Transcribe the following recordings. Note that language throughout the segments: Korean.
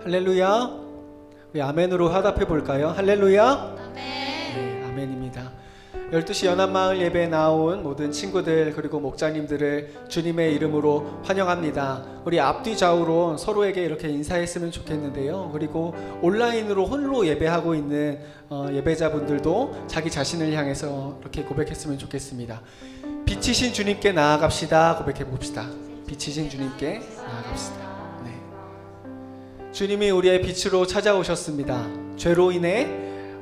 할렐루야. 우리 아멘으로 화답해 볼까요? 할렐루야. 아멘. 네, 아멘입니다. 12시 연합마을 예배에 나온 모든 친구들 그리고 목자님들을 주님의 이름으로 환영합니다. 우리 앞뒤 좌우로 서로에게 이렇게 인사했으면 좋겠는데요. 그리고 온라인으로 홀로 예배하고 있는 예배자분들도 자기 자신을 향해서 이렇게 고백했으면 좋겠습니다. 빛이신 주님께 나아갑시다. 고백해 봅시다. 빛이신 주님께 나아갑시다. 네. 주님이 우리의 빛으로 찾아오셨습니다. 죄로 인해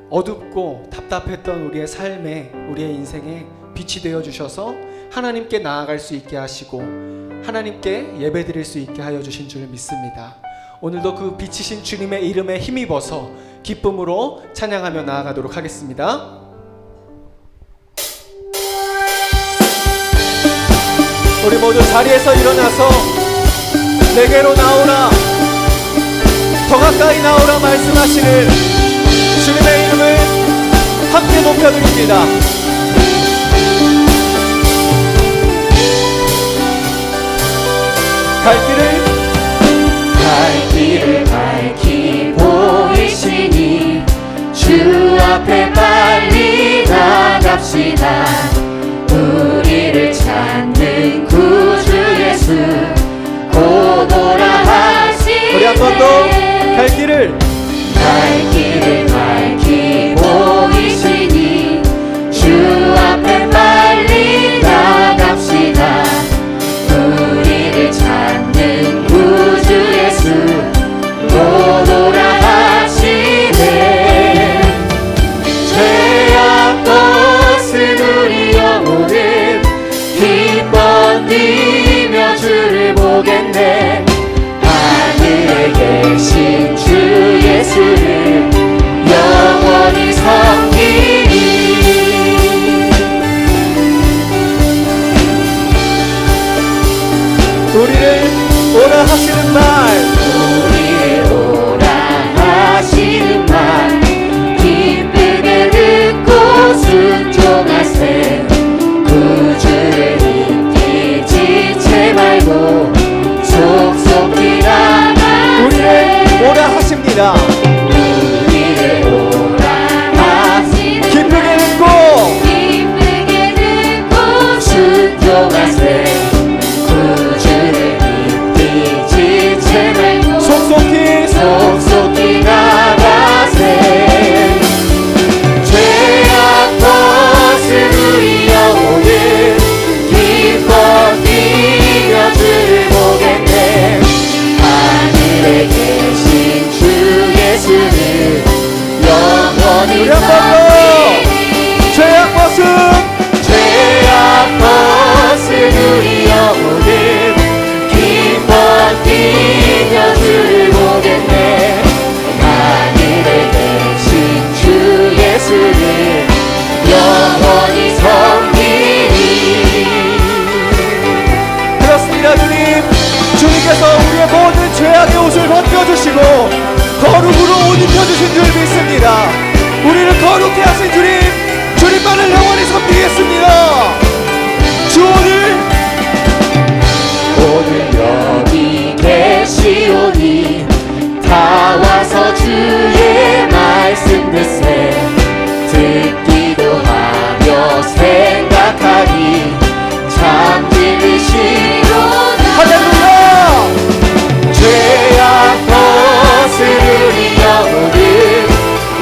어둡고 답답했던 우리의 삶에, 우리의 인생에 빛이 되어 주셔서 하나님께 나아갈 수 있게 하시고 하나님께 예배드릴 수 있게 하여 주신 줄 믿습니다. 오늘도 그 빛이신 주님의 이름에 힘입어서 기쁨으로 찬양하며 나아가도록 하겠습니다. 우리 모두 자리에서 일어나서 내게로 나오라, 더 가까이 나오라 말씀하시는 주님의 이름을 함께 높여드립니다. 갈 길을 밝히 보이시니 주 앞에 빨리 나갑시다. 우리를 찾는 구주 예수 곧 오라 하시네. 우리 한 번 더 갈 길을 밝히 보이시니 주 앞에 빨리 나갑시다. 우리를 찾는 구주 예수 곧 오라 하시네. 죄악 벗은 우리 영혼은 기뻐 뛰며 주를 보겠네. 하늘에 계신 주 예수를 영원히 섬기리. 우리를 오라 하시는 말, 우리를 오라 하시는 말 기쁘게 듣고 순종하세. 구주를 믿기 지체 말고 속속히 나가세. 우리를 오라 하십니다. 우리를 오라 하시는 기쁘게 듣고 순종하세. 구주를 믿기 지체 말고 속속히 나가세. 죄악 벗은 우리 영혼은 기뻐 뛰며 주를 보겠네. 하늘에 계신 주 예수를 영원히 우리 한 번 더 죄악 벗은 우리 영혼은 기뻐 뛰며 주를 보겠네. 하늘에 계신 주 예수를 영원히 섬기리. 그렇습니다. 주님께서 우리의 모든 죄악의 옷을 벗겨주시고 거룩으로 옷 입혀주신 줄 믿습니다. 우리를 거룩해 하신 주님만을 영원히 섬기겠습니다. 주 오늘 여기 계시오니 다 와서 주의 말씀 듣세. 듣기도 하며 생각하니 참 들으시로다. 할렐루야. 죄악 벗은 우리 영혼은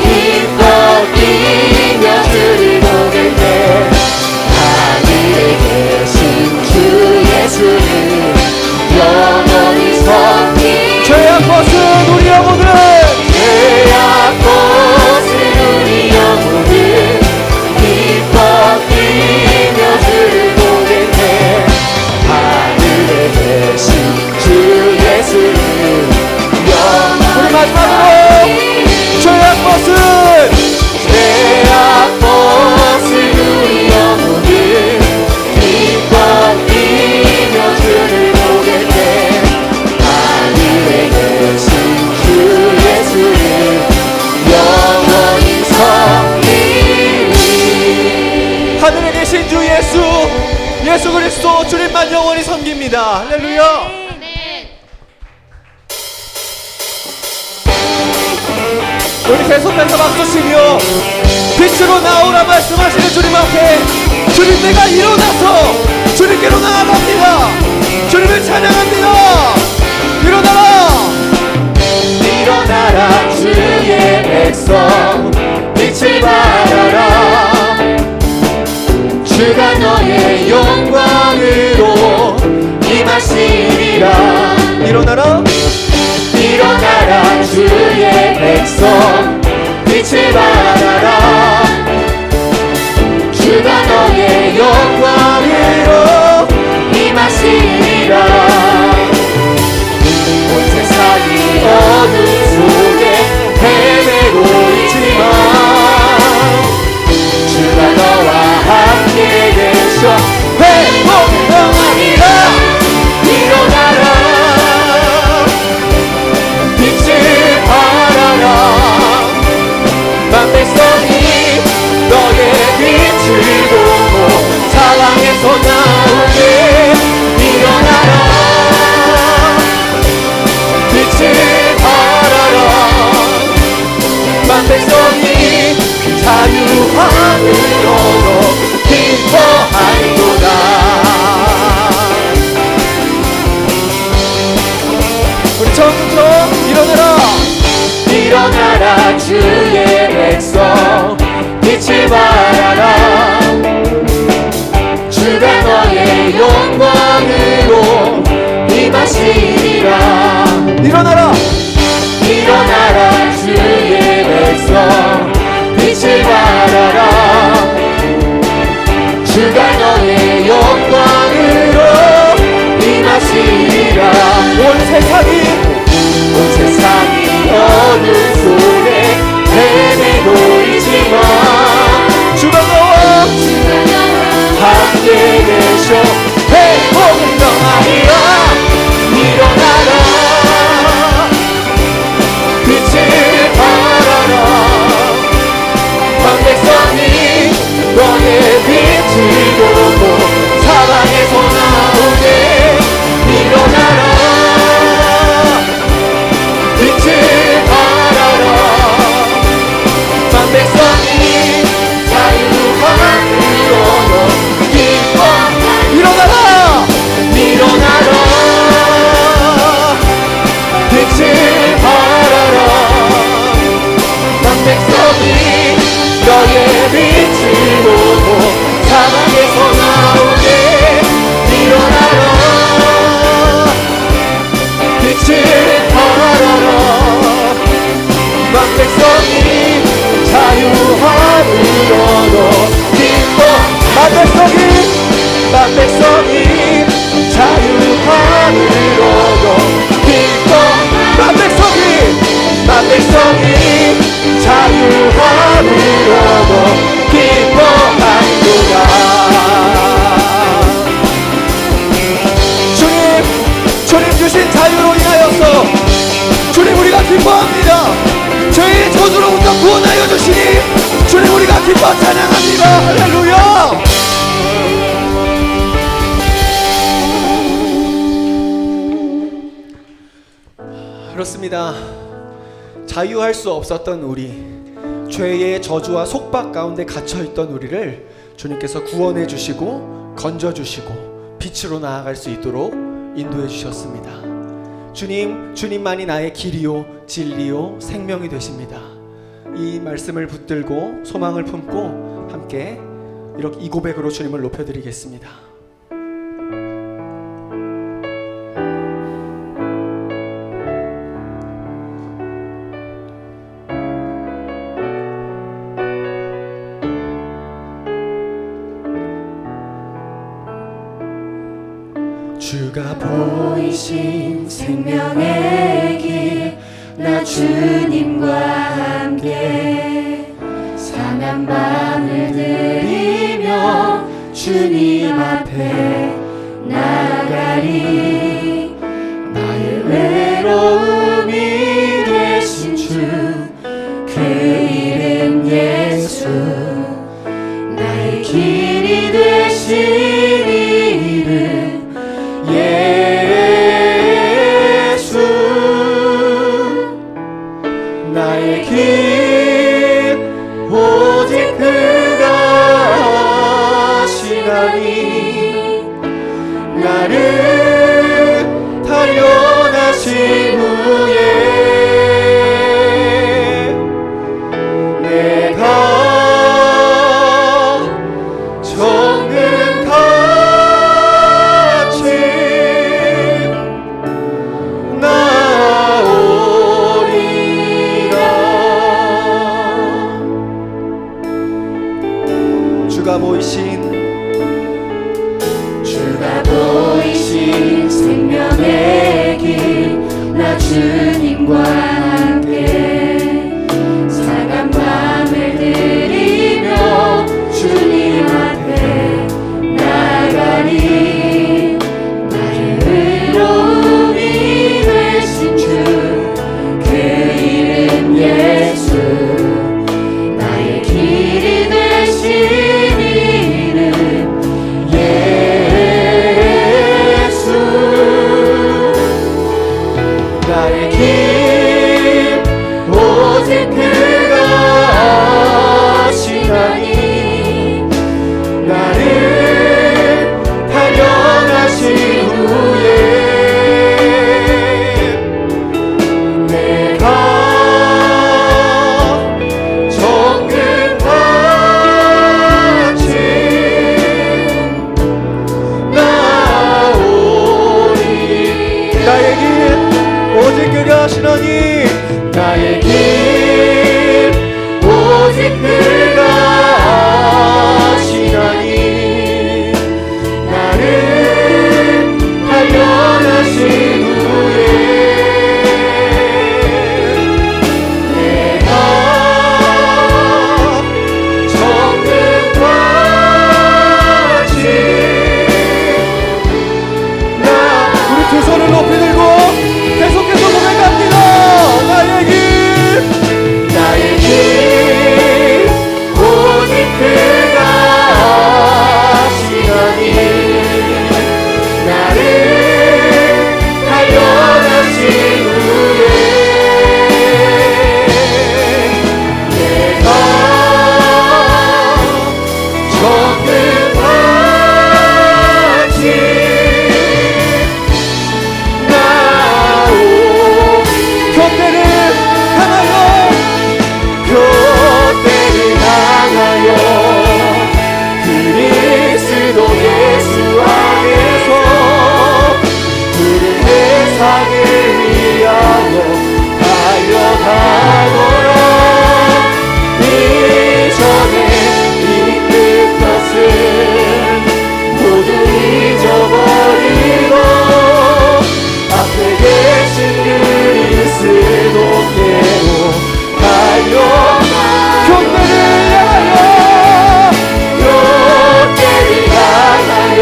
기뻐 뛰며 주를 보겠네. 하늘에 계신 주 예수를 영원히 섬기. 죄악 벗은 우리 영혼을 죄악 벗은 우리 영혼은 기뻐 뛰며 주를 보겠네. 하늘에 계신 주 예수를 우리 영원히 마지막으로 죄악 벗은 우리 영혼은 기뻐 뛰며 주를 보겠네. 하늘에 계신 주 예수를 영원히 섬기리. 하늘에 계신 주 예수 그리스도 주님만 영원히 섬깁니다. 할렐루야. 네. 우리 계속해서 박수치며 빛으로 나오라 말씀하시는 주님 앞에 주님 내가 일어나서 주님께로 나아갑니다. 주님을 찬양합니다. 일어나라 일어나라 주의 백성 빛을 발하라 주가 너의 영광으로 임하시리라 일어나라 일어나라 주의 백성 빛을 발하라 주가 너의 영광으로 임하시리라 온 세상이 어둠 속에 헤매고 있지만 주가 너와 함께 계셔 회복을 평안이라 일어나라 빛을 발하라 만 백성이 너의 빛을 보고 사랑에서 나오게 일어나라 빛을 발하라 만 백성이 자유함을 얻어 기뻐하리로다 우리 처음부터 일어나라 일어나라 주의 백성 빛을 발하라 주가 너의 영광으로 임하시리라 일어나라 일어나라 주의 백성 빛을 발하라 주가 너의 영광으로 임하시리라 온 세상이 어둠 속에 헤매고 있지만 주가 너와 함께 계셔 회복을 평안이라 일어나라 빛을 발하라 만 백성이 너의 빛을 보고 사랑에서 나오게 일어나라 빛을 발하라 만 백성이 자유함을 얻어 기뻐 일어나라 일어나라 빛을 발하라 만 백성이 너의 빛을 보고 사랑에서 나오게 일어나라 빛을 발하라 만 백성이 자유함을 얻어 기뻐 만 백성이 자유함을 얻어 기뻐 만 백성이 자유함을 얻어 기뻐하리로다 주님 주신 자유로 인하여서 주님 우리가 기뻐합니다. 저희 저주로부터 구원하여 주시니 주님 우리가 기뻐 찬양합니다. 할렐루야. 그렇습니다. 자유할 수 없었던 우리, 죄의 저주와 속박 가운데 갇혀있던 우리를 주님께서 구원해 주시고 건져 주시고 빛으로 나아갈 수 있도록 인도해 주셨습니다. 주님만이 나의 길이요 진리요 생명이 되십니다. 이 말씀을 붙들고 소망을 품고 함께 이렇게 이 고백으로 주님을 높여드리겠습니다. 주가 보이신 생명의 길 나 주님과 함께 상한 마음을 들이며 주님 앞에 나가리 나의 외로움이 되신 주 그 이름 예수 나의 길이 되신 이름 예수 주님과 함께 상한 맘을 들이며 주님 앞에 나아가리. 나의 의로움이 되신 주 그 이름 예수. 나의 길이 되신 이름 예수. 나의 길 오직 그가 아시나니. 나를 단련하신 후에 내가 정금같이 나오리. 나의 길 오직 그가 아시나니. 나의 길 오직 그가 아시나니. 나를 단련하신 후에 내가 정금같이 우리 두 손을 높이 들고 계속해서 고백합니다. 나의 길 오직 그가 아시나니. 나를 단련하신 후에 내가 정금같이 교대를 향하여 그리스도 예수 안에서 푸른 세상을 위하여 달려가노라. 이전에 있는 것은 모두 잊어버리고 앞에 계신 그리스도께로 달려가. 교대를 향하여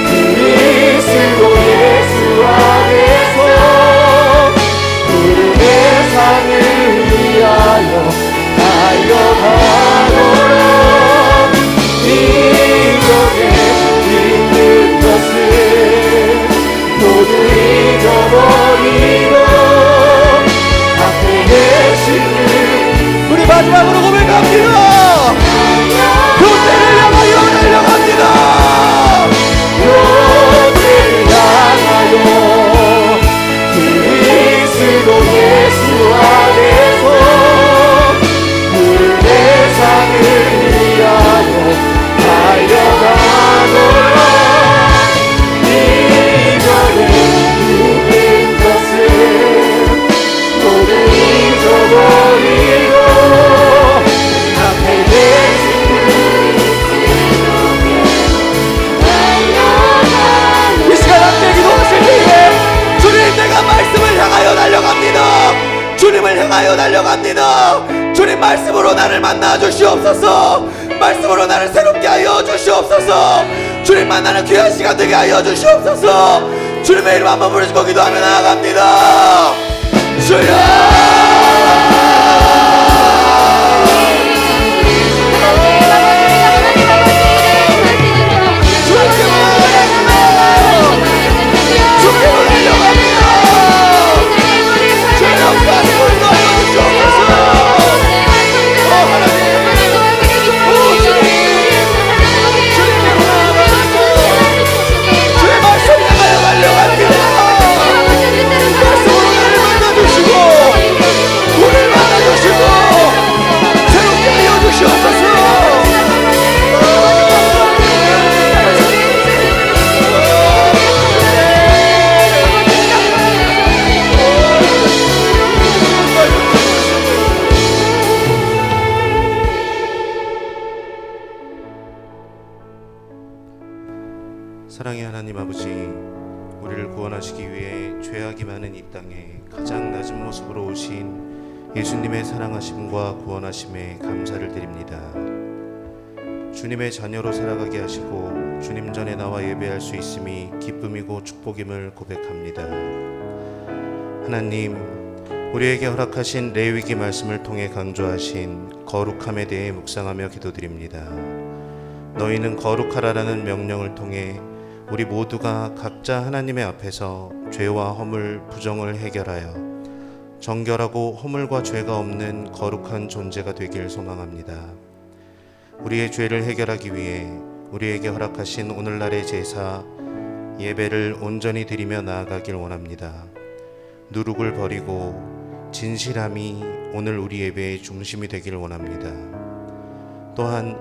그리스도 예수 안에서 푸른 세상을 위하여 달려가노라. 이전에 있는 것은 모두 잊어버리고 앞에 계신 우리 마지막으로 고백합니다. 교대를 향하여 달려갑니다. 교대를 향하여 그리스도 예수 안에서 푸른 세상을 위하여 달려가노라. 이전에 있는 것은 모두 잊어버리고 앞에 계신 이 시간 함께 기도하실 때에 주님, 내가 말씀을 향하여 달려갑니다. 주님을 향하여 달려갑니다. 주님, 말씀으로 나를 만나 주시옵소서. 말씀으로 나를 새롭게 하여 주시옵소서. 주님 만나는 귀한 시간 되게 하여 주시옵소서. 주님의 이름 한번 부르시고 기도하며 나아갑니다. 주여, 주의 말씀 향하여 달려갑니다. 말씀으로 나를 가장 낮은 모습으로 오신 예수님의 사랑하심과 구원하심에 감사를 드립니다. 주님의 자녀로 살아가게 하시고 주님 전에 나와 예배할 수 있음이 기쁨이고 축복임을 고백합니다. 하나님, 우리에게 허락하신 레위기 말씀을 통해 강조하신 거룩함에 대해 묵상하며 기도드립니다. 너희는 거룩하라라는 명령을 통해 우리 모두가 각자 하나님의 앞에서 죄와 허물, 부정을 해결하여 정결하고 허물과 죄가 없는 거룩한 존재가 되길 소망합니다. 우리의 죄를 해결하기 위해 우리에게 허락하신 오늘날의 제사, 예배를 온전히 드리며 나아가길 원합니다. 누룩을 버리고 진실함이 오늘 우리 예배의 중심이 되길 원합니다. 또한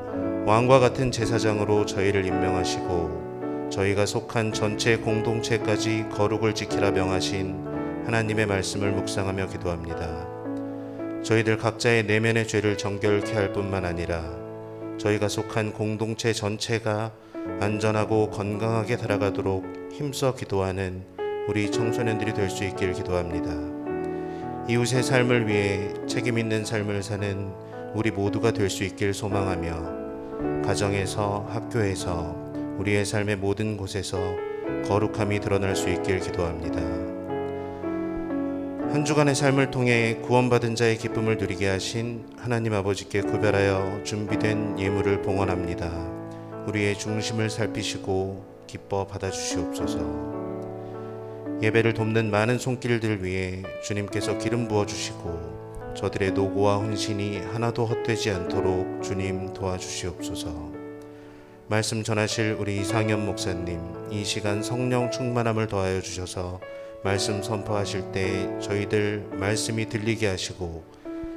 왕과 같은 제사장으로 저희를 임명하시고 저희가 속한 전체 공동체까지 거룩을 지키라 명하신 하나님의 말씀을 묵상하며 기도합니다. 저희들 각자의 내면의 죄를 정결케 할 뿐만 아니라 저희가 속한 공동체 전체가 안전하고 건강하게 살아가도록 힘써 기도하는 우리 청소년들이 될 수 있길 기도합니다. 이웃의 삶을 위해 책임 있는 삶을 사는 우리 모두가 될 수 있길 소망하며 가정에서, 학교에서, 우리의 삶의 모든 곳에서 거룩함이 드러날 수 있길 기도합니다. 한 주간의 삶을 통해 구원받은 자의 기쁨을 누리게 하신 하나님 아버지께 구별하여 준비된 예물을 봉헌합니다. 우리의 중심을 살피시고 기뻐 받아주시옵소서. 예배를 돕는 많은 손길들 위해 주님께서 기름 부어주시고 저들의 노고와 헌신이 하나도 헛되지 않도록 주님 도와주시옵소서. 말씀 전하실 우리 이상현 목사님, 이 시간 성령 충만함을 더하여 주셔서 말씀 선포하실 때 저희들 말씀이 들리게 하시고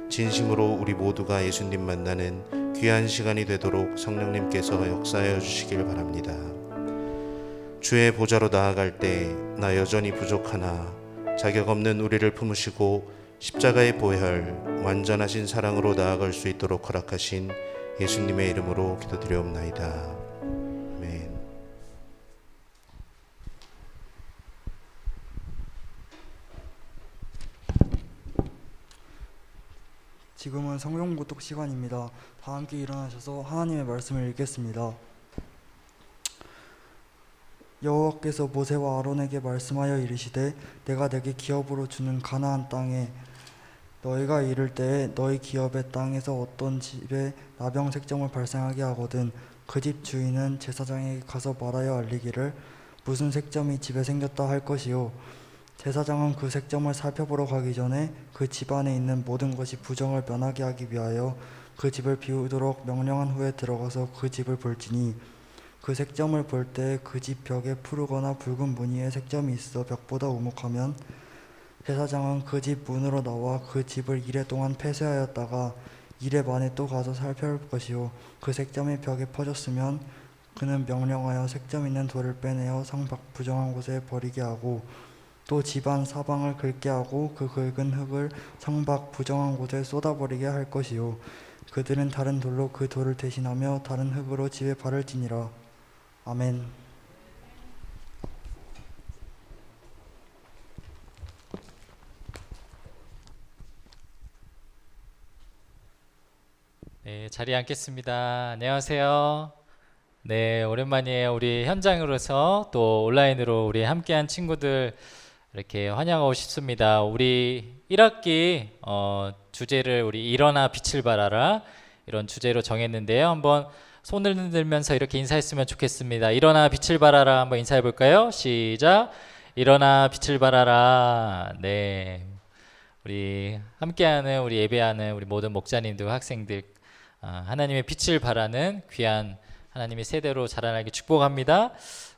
진심으로 우리 모두가 예수님 만나는 귀한 시간이 되도록 성령님께서 역사하여 주시길 바랍니다. 주의 보좌로 나아갈 때 나 여전히 부족하나 자격 없는 우리를 품으시고 십자가의 보혈, 완전하신 사랑으로 나아갈 수 있도록 허락하신 예수님의 이름으로 기도드리옵나이다. 아멘. 지금은 성경 고독 시간입니다. 다 함께 일어나셔서 하나님의 말씀을 읽겠습니다. 여호와께서 모세와 아론에게 말씀하여 이르시되 내가 내게 기업으로 주는 가나안 땅에 너희가 이를 때에 너희 기업의 땅에서 어떤 집에 나병 색점을 발생하게 하거든 그 집 주인은 제사장에게 가서 말하여 알리기를 무슨 색점이 집에 생겼다 할 것이요 제사장은 그 색점을 살펴보러 가기 전에 그 집 안에 있는 모든 것이 부정을 면하게 하기 위하여 그 집을 비우도록 명령한 후에 들어가서 그 집을 볼지니 그 색점을 볼 때 그 집 벽에 푸르거나 붉은 무늬의 색점이 있어 벽보다 우묵하면 제사장은 그 집 문으로 나와 그 집을 이레 동안 폐쇄하였다가 이레 만에 또 가서 살펴볼 것이요 그 색점이 벽에 퍼졌으면 그는 명령하여 색점 있는 돌을 빼내어 상밖 부정한 곳에 버리게 하고 또 집안 사방을 긁게 하고 그 긁은 흙을 상밖 부정한 곳에 쏟아버리게 할 것이요 그들은 다른 돌로 그 돌을 대신하며 다른 흙으로 집에 바를지니라. 아멘. 네, 자리에 앉겠습니다. 안녕하세요. 네, 오랜만이에요. 우리 현장으로서 또 온라인으로 우리 함께한 친구들 이렇게 환영하고 싶습니다. 우리 1학기 주제를 우리 일어나 빛을 발하라 이런 주제로 정했는데요. 한번 손을 흔들면서 이렇게 인사했으면 좋겠습니다. 일어나 빛을 발하라 한번 인사해 볼까요? 시작. 일어나 빛을 발하라. 네, 우리 함께하는 우리 예배하는 우리 모든 목자님들 학생들 하나님의 빛을 발하는 귀한 하나님의 세대로 자라나게 축복합니다.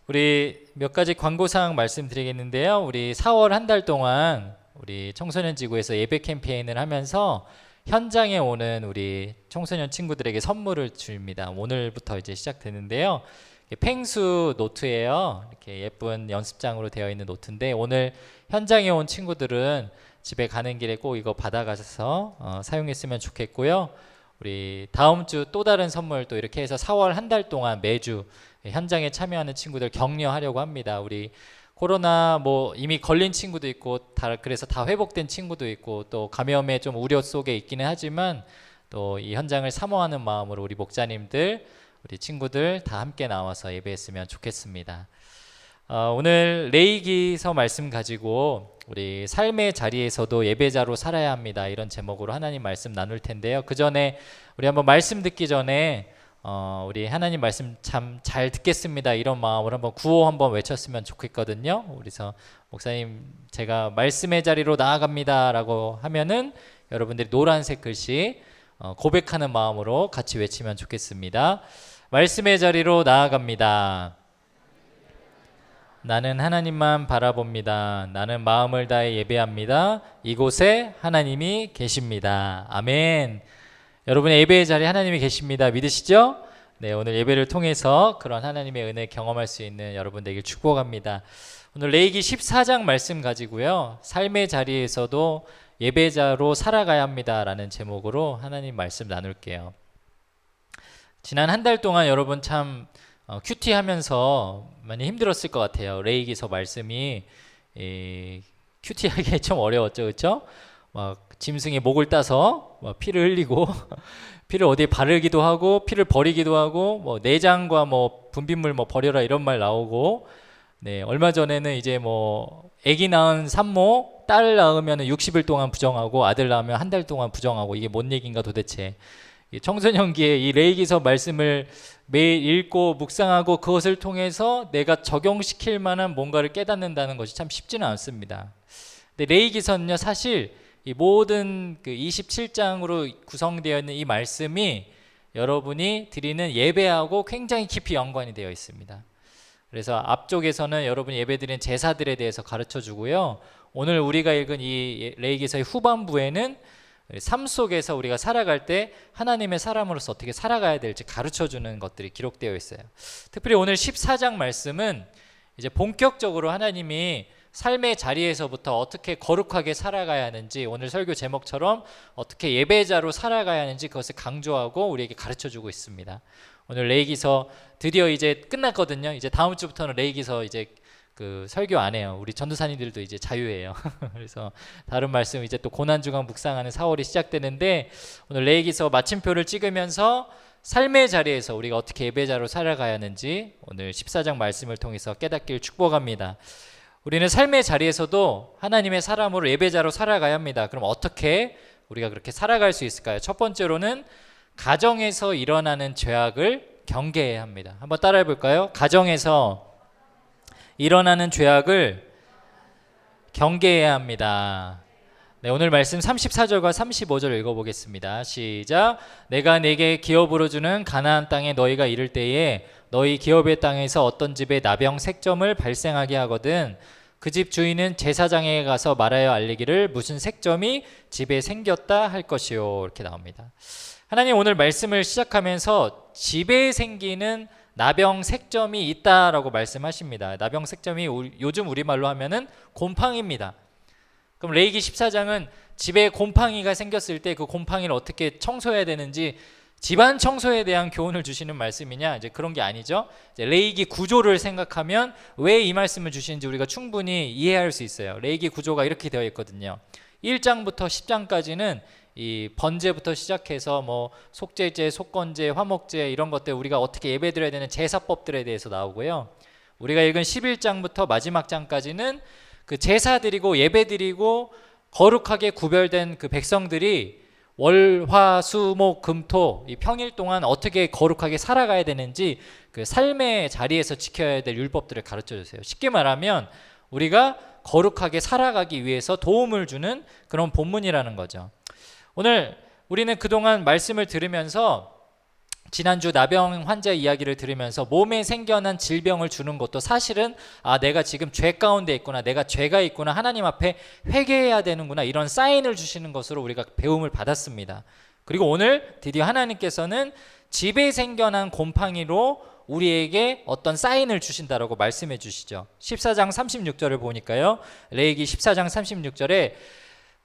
우리 몇 가지 광고사항 말씀드리겠는데요. 우리 4월 한 달 동안 우리 청소년 지구에서 예배 캠페인을 하면서 현장에 오는 우리 청소년 친구들에게 선물을 줍니다. 오늘부터 이제 시작되는데요. 펭수 노트예요. 이렇게 예쁜 연습장으로 되어 있는 노트인데 오늘 현장에 온 친구들은 집에 가는 길에 꼭 이거 받아가셔서 사용했으면 좋겠고요. 우리 다음 주 또 다른 선물 또 이렇게 해서 4월 한 달 동안 매주 현장에 참여하는 친구들 격려하려고 합니다. 우리 코로나 뭐 이미 걸린 친구도 있고 그래서 다 회복된 친구도 있고 또 감염의 좀 우려 속에 있기는 하지만 또 이 현장을 사모하는 마음으로 우리 목자님들, 우리 친구들 다 함께 나와서 예배했으면 좋겠습니다. 오늘 레위기서 말씀 가지고 우리 삶의 자리에서도 예배자로 살아야 합니다. 이런 제목으로 하나님 말씀 나눌 텐데요. 그 전에 우리 한번 말씀 듣기 전에 우리 하나님 말씀 참 잘 듣겠습니다. 이런 마음으로 한번 구호 한번 외쳤으면 좋겠거든요. 그래서 목사님 제가 말씀의 자리로 나아갑니다라고 하면은 여러분들이 노란색 글씨 고백하는 마음으로 같이 외치면 좋겠습니다. 말씀의 자리로 나아갑니다. 나는 하나님만 바라봅니다. 나는 마음을 다해 예배합니다. 이곳에 하나님이 계십니다. 아멘. 여러분의 예배의 자리에 하나님이 계십니다. 믿으시죠? 네, 오늘 예배를 통해서 그런 하나님의 은혜 경험할 수 있는 여러분 되길 축복합니다. 오늘 레위기 14장 말씀 가지고요. 삶의 자리에서도 예배자로 살아가야 합니다라는 제목으로 하나님 말씀 나눌게요. 지난 한 달 동안 여러분 참 큐티하면서 많이 힘들었을 것 같아요. 레위기서 말씀이 큐티하기 좀 어려웠죠, 그렇죠? 막 짐승의 목을 따서 막 피를 흘리고 피를 어디에 바르기도 하고 피를 버리기도 하고 뭐 내장과 뭐 분비물 뭐 버려라 이런 말 나오고 네 얼마 전에는 이제 뭐 아기 낳은 산모 딸 낳으면 60일 동안 부정하고 아들 낳으면 한 달 동안 부정하고 이게 뭔 얘기인가 도대체. 청소년기에 이 레위기서 말씀을 매일 읽고 묵상하고 그것을 통해서 내가 적용시킬 만한 뭔가를 깨닫는다는 것이 참 쉽지는 않습니다. 근데 레위기서는요 사실 이 모든 그 27장으로 구성되어 있는 이 말씀이 여러분이 드리는 예배하고 굉장히 깊이 연관이 되어 있습니다. 그래서 앞쪽에서는 여러분이 예배드리는 제사들에 대해서 가르쳐 주고요. 오늘 우리가 읽은 이 레위기서의 후반부에는 삶 속에서 우리가 살아갈 때 하나님의 사람으로서 어떻게 살아가야 될지 가르쳐주는 것들이 기록되어 있어요. 특별히 오늘 14장 말씀은 이제 본격적으로 하나님이 삶의 자리에서부터 어떻게 거룩하게 살아가야 하는지 오늘 설교 제목처럼 어떻게 예배자로 살아가야 하는지 그것을 강조하고 우리에게 가르쳐주고 있습니다. 오늘 레위기서 드디어 이제 끝났거든요. 이제 다음 주부터는 레위기서 이제 그 설교 안 해요. 우리 전도사님들도 이제 자유예요. 그래서 다른 말씀 이제 또 고난주간 묵상하는 4월이 시작되는데 오늘 레위기서 마침표를 찍으면서 삶의 자리에서 우리가 어떻게 예배자로 살아가야 하는지 오늘 14장 말씀을 통해서 깨닫길 축복합니다. 우리는 삶의 자리에서도 하나님의 사람으로 예배자로 살아가야 합니다. 그럼 어떻게 우리가 그렇게 살아갈 수 있을까요? 첫 번째로는 가정에서 일어나는 죄악을 경계해야 합니다. 한번 따라해 볼까요? 가정에서 일어나는 죄악을 경계해야 합니다. 네, 오늘 말씀 34절과 35절 읽어보겠습니다. 시작. 내가 내게 기업으로 주는 가나안 땅에 너희가 이를 때에 너희 기업의 땅에서 어떤 집에 나병 색점을 발생하게 하거든 그 집 주인은 제사장에게 가서 말하여 알리기를 무슨 색점이 집에 생겼다 할 것이요. 이렇게 나옵니다. 하나님 오늘 말씀을 시작하면서 집에 생기는 나병 색점이 있다라고 말씀하십니다. 나병 색점이 요즘 우리말로 하면은 곰팡이입니다. 그럼 레위기 14장은 집에 곰팡이가 생겼을 때 그 곰팡이를 어떻게 청소해야 되는지 집안 청소에 대한 교훈을 주시는 말씀이냐? 이제 그런 게 아니죠. 이제 레위기 구조를 생각하면 왜 이 말씀을 주시는지 우리가 충분히 이해할 수 있어요. 레위기 구조가 이렇게 되어 있거든요. 1장부터 10장까지는 이 번제부터 시작해서 뭐 속죄제, 속건제, 화목제 이런 것들 우리가 어떻게 예배드려야 되는 제사법들에 대해서 나오고요. 우리가 읽은 11장부터 마지막 장까지는 그 제사 드리고 예배 드리고 거룩하게 구별된 그 백성들이 월, 화, 수, 목, 금, 토 이 평일 동안 어떻게 거룩하게 살아가야 되는지 그 삶의 자리에서 지켜야 될 율법들을 가르쳐 주세요. 쉽게 말하면 우리가 거룩하게 살아가기 위해서 도움을 주는 그런 본문이라는 거죠. 오늘 우리는 그동안 말씀을 들으면서 지난주 나병 환자 이야기를 들으면서 몸에 생겨난 질병을 주는 것도 사실은 내가 지금 죄 가운데 있구나, 내가 죄가 있구나, 하나님 앞에 회개해야 되는구나 이런 사인을 주시는 것으로 우리가 배움을 받았습니다. 그리고 오늘 드디어 하나님께서는 집에 생겨난 곰팡이로 우리에게 어떤 사인을 주신다라고 말씀해 주시죠. 14장 36절을 보니까요. 레위기 14장 36절에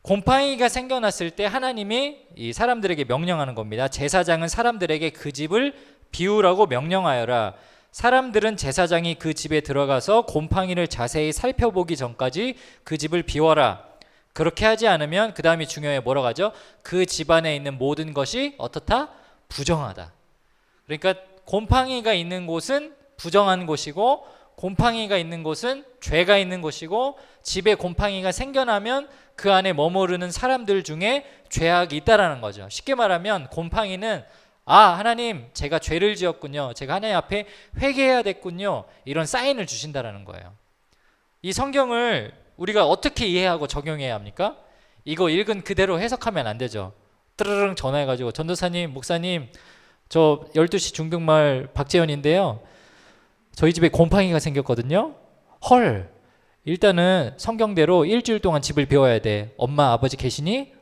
곰팡이가 생겨났을 때 하나님이 이 사람들에게 명령하는 겁니다. 제사장은 사람들에게 그 집을 비우라고 명령하여라. 사람들은 제사장이 그 집에 들어가서 곰팡이를 자세히 살펴보기 전까지 그 집을 비워라. 그렇게 하지 않으면 그 다음이 중요해. 뭐라고 하죠? 그 집안에 있는 모든 것이 어떻다? 부정하다. 그러니까 곰팡이가 있는 곳은 부정한 곳이고 곰팡이가 있는 곳은 죄가 있는 곳이고 집에 곰팡이가 생겨나면 그 안에 머무르는 사람들 중에 죄악이 있다라는 거죠. 쉽게 말하면 곰팡이는 하나님 제가 죄를 지었군요. 제가 하나님 앞에 회개해야 됐군요. 이런 사인을 주신다라는 거예요. 이 성경을 우리가 어떻게 이해하고 적용해야 합니까? 이거 읽은 그대로 해석하면 안 되죠. 뜨르릉 전화해가지고 전도사님, 목사님, 저 12시 중등마을 박재현인데요. 저희 집에 곰팡이가 생겼거든요. 헐, 일단은 성경대로 일주일 동안 집을 비워야 돼. 엄마, 아버지 계시니?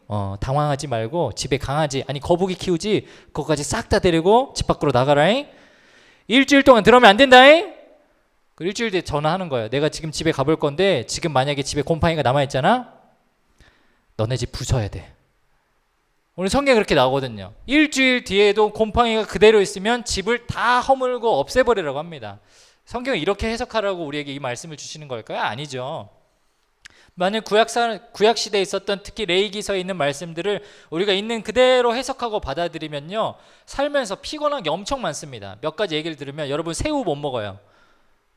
당황하지 말고 집에 강아지, 아니 거북이 키우지? 그거까지 싹 다 데리고 집 밖으로 나가라잉. 일주일 동안 들어오면 안 된다잉. 그 일주일 뒤에 전화하는 거예요. 내가 지금 집에 가볼 건데 지금 만약에 집에 곰팡이가 남아있잖아? 너네 집 부숴야 돼. 오늘 성경에 그렇게 나오거든요. 일주일 뒤에도 곰팡이가 그대로 있으면 집을 다 허물고 없애버리라고 합니다. 성경을 이렇게 해석하라고 우리에게 이 말씀을 주시는 걸까요? 아니죠. 만약 구약 시대에 있었던 특히 레위기서에 있는 말씀들을 우리가 있는 그대로 해석하고 받아들이면요, 살면서 피곤한 게 엄청 많습니다. 몇 가지 얘기를 들으면 여러분 새우 못 먹어요.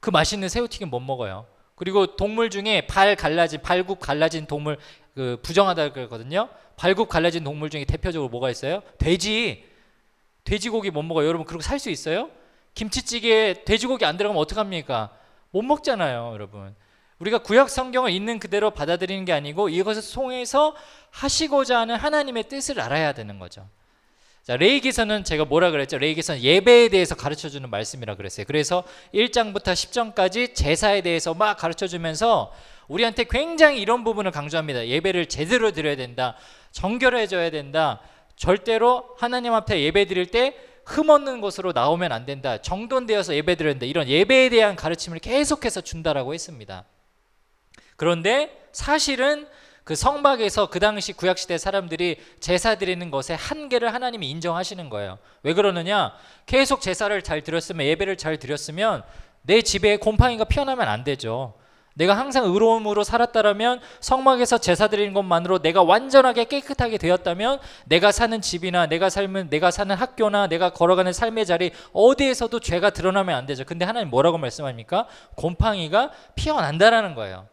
그 맛있는 새우튀김 못 먹어요. 그리고 동물 중에 발굽 갈라진 동물 그 부정하다 그러거든요. 발굽 갈라진 동물 중에 대표적으로 뭐가 있어요? 돼지고기 못 먹어요. 여러분 그렇게 살 수 있어요? 김치찌개에 돼지고기 안 들어가면 어떡합니까? 못 먹잖아요, 여러분. 우리가 구약 성경을 있는 그대로 받아들이는 게 아니고 이것을 통해서 하시고자 하는 하나님의 뜻을 알아야 되는 거죠. 자, 레위기서는 제가 뭐라 그랬죠? 레위기서는 예배에 대해서 가르쳐주는 말씀이라 그랬어요. 그래서 1장부터 10장까지 제사에 대해서 막 가르쳐주면서 우리한테 굉장히 이런 부분을 강조합니다. 예배를 제대로 드려야 된다. 정결해져야 된다. 절대로 하나님 앞에 예배 드릴 때 흠없는 곳으로 나오면 안 된다. 정돈되어서 예배 드려야 된다. 이런 예배에 대한 가르침을 계속해서 준다라고 했습니다. 그런데 사실은 그 성막에서 그 당시 구약시대 사람들이 제사 드리는 것의 한계를 하나님이 인정하시는 거예요. 왜 그러느냐? 계속 제사를 잘 드렸으면, 예배를 잘 드렸으면 내 집에 곰팡이가 피어나면 안 되죠. 내가 항상 의로움으로 살았다라면, 성막에서 제사 드리는 것만으로 내가 완전하게 깨끗하게 되었다면 내가 사는 집이나 내가 사는 학교나 내가 걸어가는 삶의 자리 어디에서도 죄가 드러나면 안 되죠. 근데 하나님 뭐라고 말씀합니까? 곰팡이가 피어난다라는 거예요.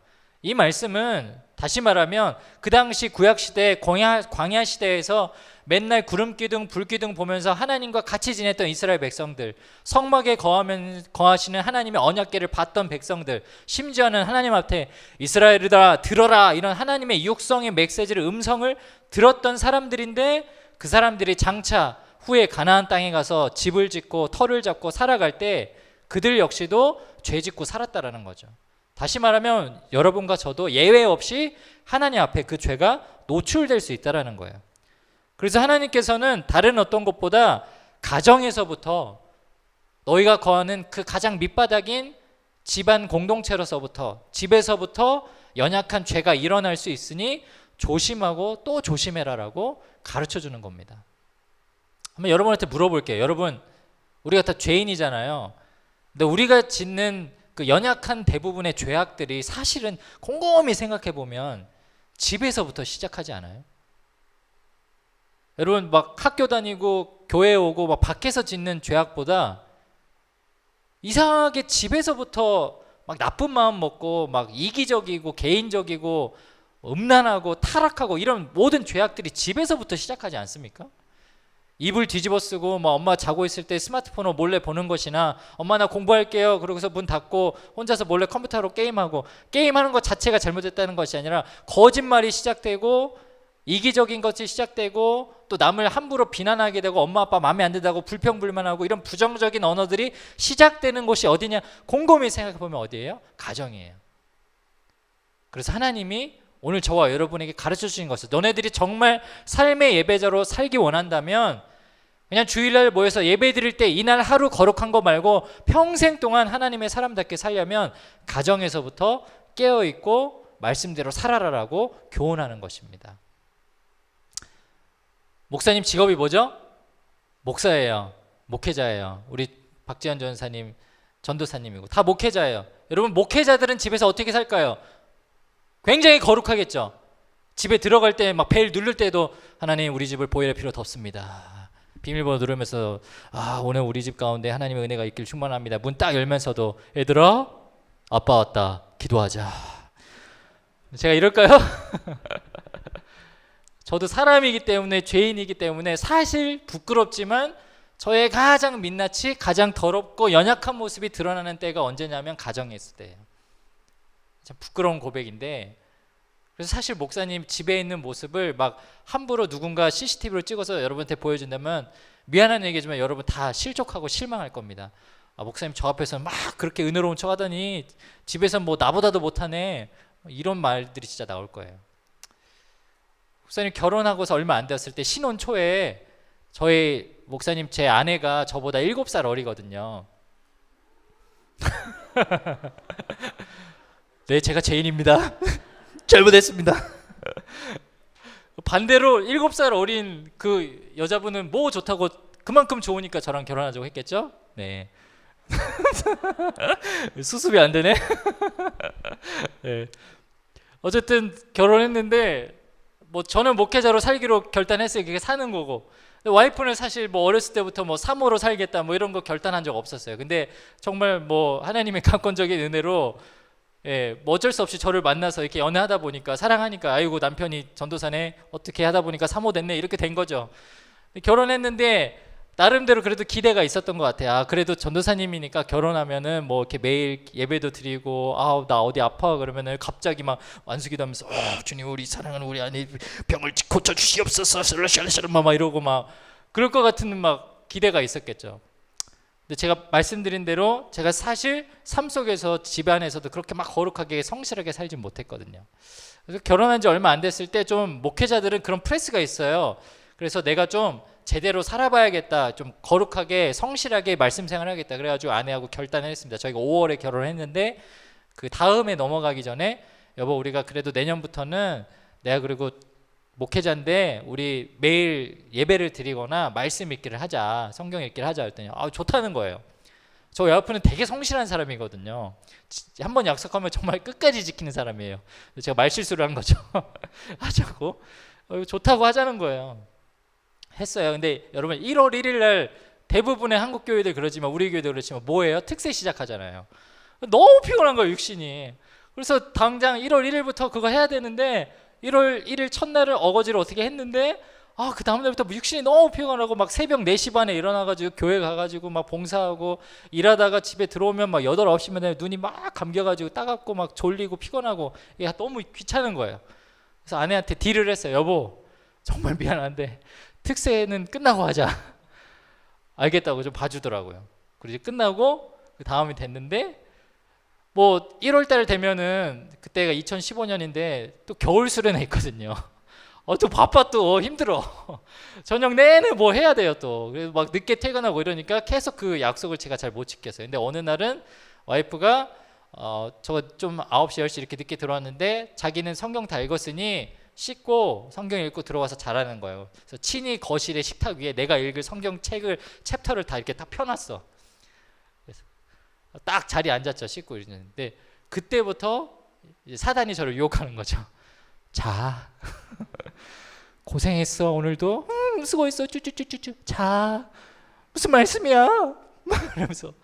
이 말씀은 다시 말하면 그 당시 구약시대 광야 시대에서 맨날 구름기둥 불기둥 보면서 하나님과 같이 지냈던 이스라엘 백성들, 성막에 거하시는 하나님의 언약궤를 봤던 백성들, 심지어는 하나님 앞에 이스라엘이다 들어라 이런 하나님의 육성의 메시지를, 음성을 들었던 사람들인데, 그 사람들이 장차 후에 가나안 땅에 가서 집을 짓고 터를 잡고 살아갈 때 그들 역시도 죄 짓고 살았다라는 거죠. 다시 말하면 여러분과 저도 예외 없이 하나님 앞에 그 죄가 노출될 수 있다는 거예요. 그래서 하나님께서는 다른 어떤 것보다 가정에서부터, 너희가 거하는 그 가장 밑바닥인 집안 공동체로서부터, 집에서부터 연약한 죄가 일어날 수 있으니 조심하고 또 조심해라라고 가르쳐주는 겁니다. 한번 여러분한테 물어볼게요. 여러분, 우리가 다 죄인이잖아요. 근데 우리가 짓는 그 연약한 대부분의 죄악들이 사실은 곰곰이 생각해 보면 집에서부터 시작하지 않아요? 여러분 막 학교 다니고 교회 오고 막 밖에서 짓는 죄악보다 이상하게 집에서부터 막 나쁜 마음 먹고 막 이기적이고 개인적이고 음란하고 타락하고 이런 모든 죄악들이 집에서부터 시작하지 않습니까? 이불 뒤집어 쓰고 뭐 엄마 자고 있을 때 스마트폰으로 몰래 보는 것이나, 엄마 나 공부할게요 그러고서 문 닫고 혼자서 몰래 컴퓨터로 게임하는 것 자체가 잘못됐다는 것이 아니라 거짓말이 시작되고 이기적인 것이 시작되고 또 남을 함부로 비난하게 되고 엄마 아빠 마음에 안 든다고 불평불만하고 이런 부정적인 언어들이 시작되는 곳이 어디냐? 곰곰이 생각해보면 어디예요? 가정이에요. 그래서 하나님이 오늘 저와 여러분에게 가르쳐 주신 것은, 너네들이 정말 삶의 예배자로 살기 원한다면 그냥 주일날 모여서 예배 드릴 때 이날 하루 거룩한 거 말고 평생 동안 하나님의 사람답게 살려면 가정에서부터 깨어있고 말씀대로 살아라라고 교훈하는 것입니다. 목사님 직업이 뭐죠? 목사예요. 목회자예요. 우리 박지현 전사님 전도사님이고 다 목회자예요. 여러분 목회자들은 집에서 어떻게 살까요? 굉장히 거룩하겠죠. 집에 들어갈 때 막 벨 누를 때도 하나님 우리 집을 보혈의 피로 덮습니다. 비밀번호 누르면서 오늘 우리 집 가운데 하나님의 은혜가 있길 충만합니다. 문 딱 열면서도 얘들아 아빠 왔다 기도하자. 제가 이럴까요? 저도 사람이기 때문에 죄인이기 때문에 사실 부끄럽지만 저의 가장 민낯이 가장 더럽고 연약한 모습이 드러나는 때가 언제냐면 가정에 있을 때예요. 참 부끄러운 고백인데 그래서 사실 목사님 집에 있는 모습을 막 함부로 누군가 CCTV로 찍어서 여러분한테 보여준다면 미안한 얘기지만 여러분 다 실족하고 실망할 겁니다. 목사님 저 앞에서는 막 그렇게 은혜로운 척 하더니 집에서 뭐 나보다도 못하네 이런 말들이 진짜 나올 거예요. 목사님 결혼하고서 얼마 안 되었을 때 신혼 초에 저희 목사님 제 아내가 저보다 7살 어리거든요. 네, 제가 죄인입니다. 잘못했습니다. 반대로 7살 어린 그 여자분은 뭐 좋다고 그만큼 좋으니까 저랑 결혼하자고 했겠죠? 네. 수습이 안 되네. 네. 어쨌든 결혼했는데 뭐 저는 목회자로 살기로 결단했어요. 그게 사는 거고. 와이프는 사실 뭐 어렸을 때부터 뭐 사모로 살겠다 뭐 이런 거 결단한 적 없었어요. 근데 정말 뭐 하나님의 강권적인 은혜로 뭐 어쩔 수 없이 저를 만나서 이렇게 연애하다 보니까 사랑하니까 아이고 남편이 전도사네 어떻게 하다 보니까 사모 됐네 이렇게 된 거죠. 결혼했는데 나름대로 그래도 기대가 있었던 것 같아요. 그래도 전도사님이니까 결혼하면은 뭐 이렇게 매일 예배도 드리고 나 어디 아파 그러면은 갑자기 막 완수기도 하면서 주님 우리 사랑하는 우리 아내 병을 고쳐 주시옵소서 막 이러고 막 그럴 것 같은 막 기대가 있었겠죠. 근데 제가 말씀드린 대로 제가 사실 삶 속에서 집안에서도 그렇게 막 거룩하게 성실하게 살진 못했거든요. 그래서 결혼한 지 얼마 안 됐을 때 좀 목회자들은 그런 프레스가 있어요. 그래서 내가 좀 제대로 살아봐야겠다, 좀 거룩하게 성실하게 말씀 생활하겠다. 그래가지고 아내하고 결단을 했습니다. 저희가 5월에 결혼했는데 그 다음에 넘어가기 전에 여보 우리가 그래도 내년부터는 내가 그리고 목회자인데 우리 매일 예배를 드리거나 말씀 읽기를 하자, 성경 읽기를 하자 했더니 좋다는 거예요. 저 와이프는 되게 성실한 사람이거든요. 한번 약속하면 정말 끝까지 지키는 사람이에요. 제가 말실수를 한 거죠. 하자고 좋다고 하자는 거예요. 했어요. 근데 여러분 1월 1일 날 대부분의 한국 교회들 그러지만 우리 교회도 그렇지만 뭐예요? 특세 시작하잖아요. 너무 피곤한 거예요, 육신이. 그래서 당장 1월 1일부터 그거 해야 되는데 1월 1일 첫날을 어거지로 어떻게 했는데 그 다음날부터 육신이 너무 피곤하고 막 새벽 4시 반에 일어나가지고 교회 가가지고 막 봉사하고 일하다가 집에 들어오면 막 8, 9시면 되면 눈이 막 감겨가지고 따갑고 막 졸리고 피곤하고 이게 너무 귀찮은 거예요. 그래서 아내한테 딜을 했어요. 여보 정말 미안한데 특세는 끝나고 하자. 알겠다고 좀 봐주더라고요. 그리고 이제 끝나고 그 다음이 됐는데 뭐 1월 달 되면은 그때가 2015년인데 또 겨울 수련회 있거든요. 또 바빠 또 힘들어. 저녁 내내 뭐 해야 돼요 또. 그래서 막 늦게 퇴근하고 이러니까 계속 그 약속을 제가 잘 못 지켰어요. 근데 어느 날은 와이프가 저 좀 9시 10시 이렇게 늦게 들어왔는데 자기는 성경 다 읽었으니 씻고 성경 읽고 들어와서 자라는 거예요. 그래서 친히 거실에 식탁 위에 내가 읽을 성경 책을 챕터를 다 이렇게 딱 펴놨어. 그래서 딱 자리에 앉았죠. 씻고 있는데 그때부터 이제 사단이 저를 유혹하는 거죠. 자 고생했어 오늘도 수고했어 쭈쭈쭈쭈쭈 자 무슨 말씀이야 이러면서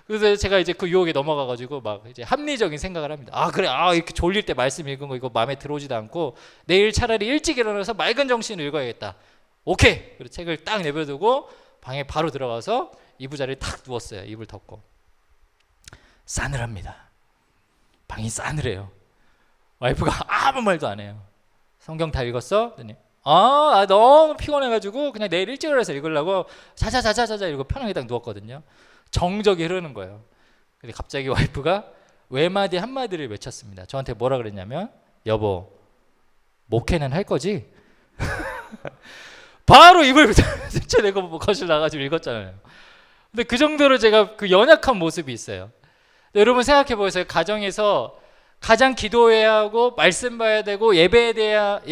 그래서 제가 이제 그 유혹에 넘어가가지고 막 이제 합리적인 생각을 합니다. 그래 이렇게 졸릴 때 말씀 읽은 거 이거 마음에 들어오지도 않고 내일 차라리 일찍 일어나서 맑은 정신으로 읽어야겠다. 오케이. 그리고 책을 딱 내버려두고 방에 바로 들어가서 이부자리에 탁 누웠어요. 이불 덮고 싸늘합니다. 방이 싸늘해요. 와이프가 아무 말도 안 해요. 성경 다 읽었어? 그랬더니 너무 피곤해가지고 그냥 내일 일찍 일어나서 읽으려고 자자 이러고 편하게 딱 누웠거든요. 정적이 흐르는 거예요. 근데 갑자기 와이프가 외마디 한마디를 외쳤습니다. 저한테 뭐라 그랬냐면 여보 목회는 할 거지? 바로 입을 젖혀내고 거실 나가지고 읽었잖아요. 근데 그 정도로 제가 그 연약한 모습이 있어요. 여러분 생각해 보세요. 가정에서 가장 기도해야 하고 말씀 봐야 되고 예배해야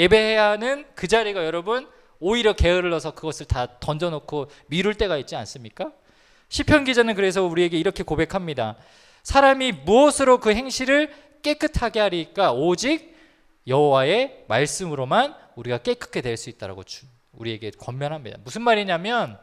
하는 그 자리가 여러분 오히려 게을러서 그것을 다 던져놓고 미룰 때가 있지 않습니까? 시편 기자는 그래서 우리에게 이렇게 고백합니다. 사람이 무엇으로 그 행실을 깨끗하게 하리까? 오직 여호와의 말씀으로만 우리가 깨끗게 될 수 있다라고 우리에게 권면합니다. 무슨 말이냐면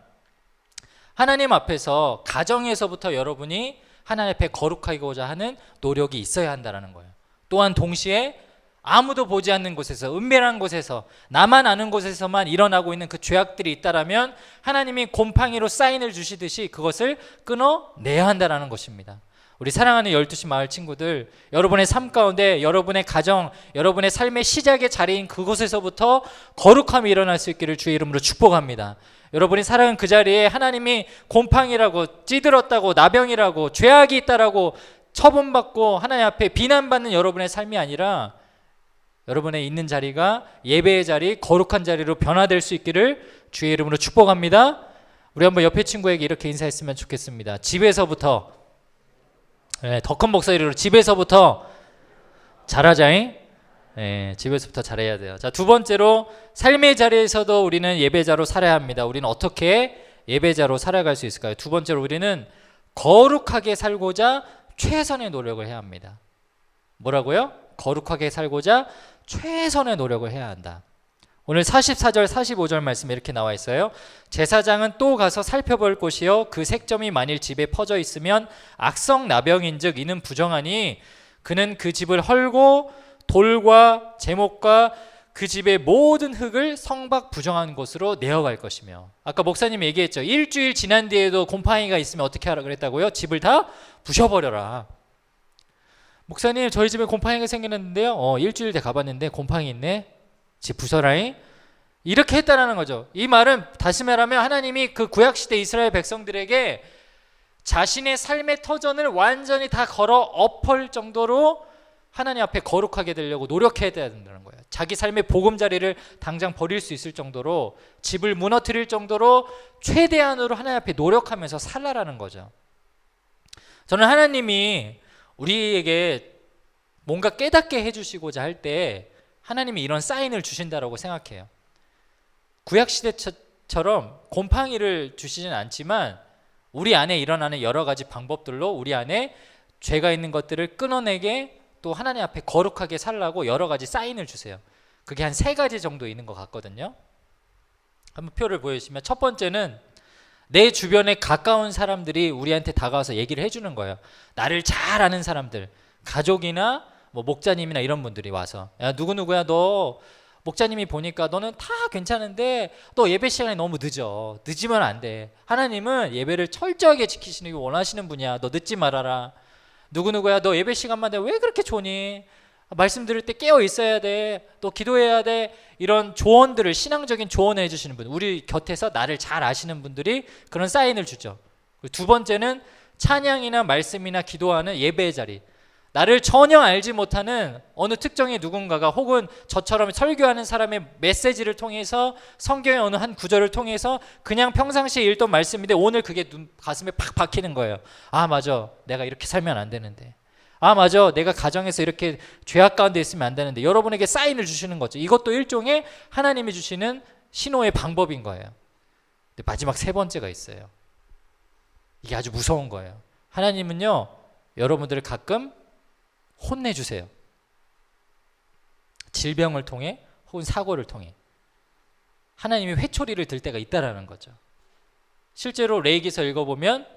하나님 앞에서 가정에서부터 여러분이 하나님 앞에 거룩하고자 하는 노력이 있어야 한다는 거예요. 또한 동시에 아무도 보지 않는 곳에서, 은밀한 곳에서, 나만 아는 곳에서만 일어나고 있는 그 죄악들이 있다라면 하나님이 곰팡이로 사인을 주시듯이 그것을 끊어내야 한다는 것입니다. 우리 사랑하는 12시 마을 친구들, 여러분의 삶 가운데 여러분의 가정, 여러분의 삶의 시작의 자리인 그곳에서부터 거룩함이 일어날 수 있기를 주의 이름으로 축복합니다. 여러분이 살아간 그 자리에 하나님이 곰팡이라고, 찌들었다고, 나병이라고, 죄악이 있다라고 처분받고 하나님 앞에 비난받는 여러분의 삶이 아니라 여러분의 있는 자리가 예배의 자리, 거룩한 자리로 변화될 수 있기를 주의 이름으로 축복합니다. 우리 한번 옆에 친구에게 이렇게 인사했으면 좋겠습니다. 집에서부터, 더 큰 목소리로 집에서부터 잘하자잉. 집에서부터 잘해야 돼요. 자, 두 번째로 삶의 자리에서도 우리는 예배자로 살아야 합니다. 우리는 어떻게 예배자로 살아갈 수 있을까요? 두 번째로 우리는 거룩하게 살고자 최선의 노력을 해야 합니다. 뭐라고요? 거룩하게 살고자 최선의 노력을 해야 한다. 오늘 44절 45절 말씀에 이렇게 나와 있어요. 제사장은 또 가서 살펴볼 곳이요 그 색점이 만일 집에 퍼져 있으면 악성 나병인즉 이는 부정하니 그는 그 집을 헐고 돌과 제목과 그 집의 모든 흙을 성박 부정한 곳으로 내어갈 것이며, 아까 목사님이 얘기했죠. 일주일 지난 뒤에도 곰팡이가 있으면 어떻게 하라 그랬다고요? 집을 다 부셔버려라. 목사님, 저희 집에 곰팡이가 생겼는데요. 일주일 돼 가봤는데 곰팡이 있네. 집 부숴라잉. 이렇게 했다라는 거죠. 이 말은 다시 말하면 하나님이 그 구약시대 이스라엘 백성들에게 자신의 삶의 터전을 완전히 다 걸어 엎을 정도로 하나님 앞에 거룩하게 되려고 노력해야 된다는 거예요. 자기 삶의 보금자리를 당장 버릴 수 있을 정도로, 집을 무너뜨릴 정도로 최대한으로 하나님 앞에 노력하면서 살라라는 거죠. 저는 하나님이 우리에게 뭔가 깨닫게 해주시고자 할 때 하나님이 이런 사인을 주신다라고 생각해요. 구약시대처럼 곰팡이를 주시진 않지만 우리 안에 일어나는 여러 가지 방법들로 우리 안에 죄가 있는 것들을 끊어내게, 또 하나님 앞에 거룩하게 살라고 여러 가지 사인을 주세요. 그게 한 3가지 정도 있는 것 같거든요. 한번 표를 보여주시면, 첫 번째는 내 주변에 가까운 사람들이 우리한테 다가와서 얘기를 해주는 거예요. 나를 잘 아는 사람들, 가족이나 뭐 목자님이나 이런 분들이 와서, 야 누구누구야, 너 목자님이 보니까 너는 다 괜찮은데 너 예배 시간이 너무 늦으면 안 돼. 하나님은 예배를 철저하게 지키시는 게 원하시는 분이야. 너 늦지 말아라. 누구누구야, 너 예배 시간만 되면 왜 그렇게 조니? 말씀 들을 때 깨어 있어야 돼. 또 기도해야 돼. 이런 조언들을, 신앙적인 조언을 해주시는 분, 우리 곁에서 나를 잘 아시는 분들이 그런 사인을 주죠. 그리고 두 번째는 찬양이나 말씀이나 기도하는 예배의 자리, 나를 전혀 알지 못하는 어느 특정의 누군가가, 혹은 저처럼 설교하는 사람의 메시지를 통해서, 성경의 어느 한 구절을 통해서 그냥 평상시에 읽던 말씀인데 오늘 그게 가슴에 팍 박히는 거예요. 아 맞아, 내가 이렇게 살면 안 되는데. 아 맞아, 내가 가정에서 이렇게 죄악 가운데 있으면 안 되는데. 여러분에게 사인을 주시는 거죠. 이것도 일종의 하나님이 주시는 신호의 방법인 거예요. 근데 마지막 3번째가 있어요. 이게 아주 무서운 거예요. 하나님은요, 여러분들을 가끔 혼내주세요. 질병을 통해 혹은 사고를 통해 하나님이 회초리를 들 때가 있다라는 거죠. 실제로 레위기서 읽어보면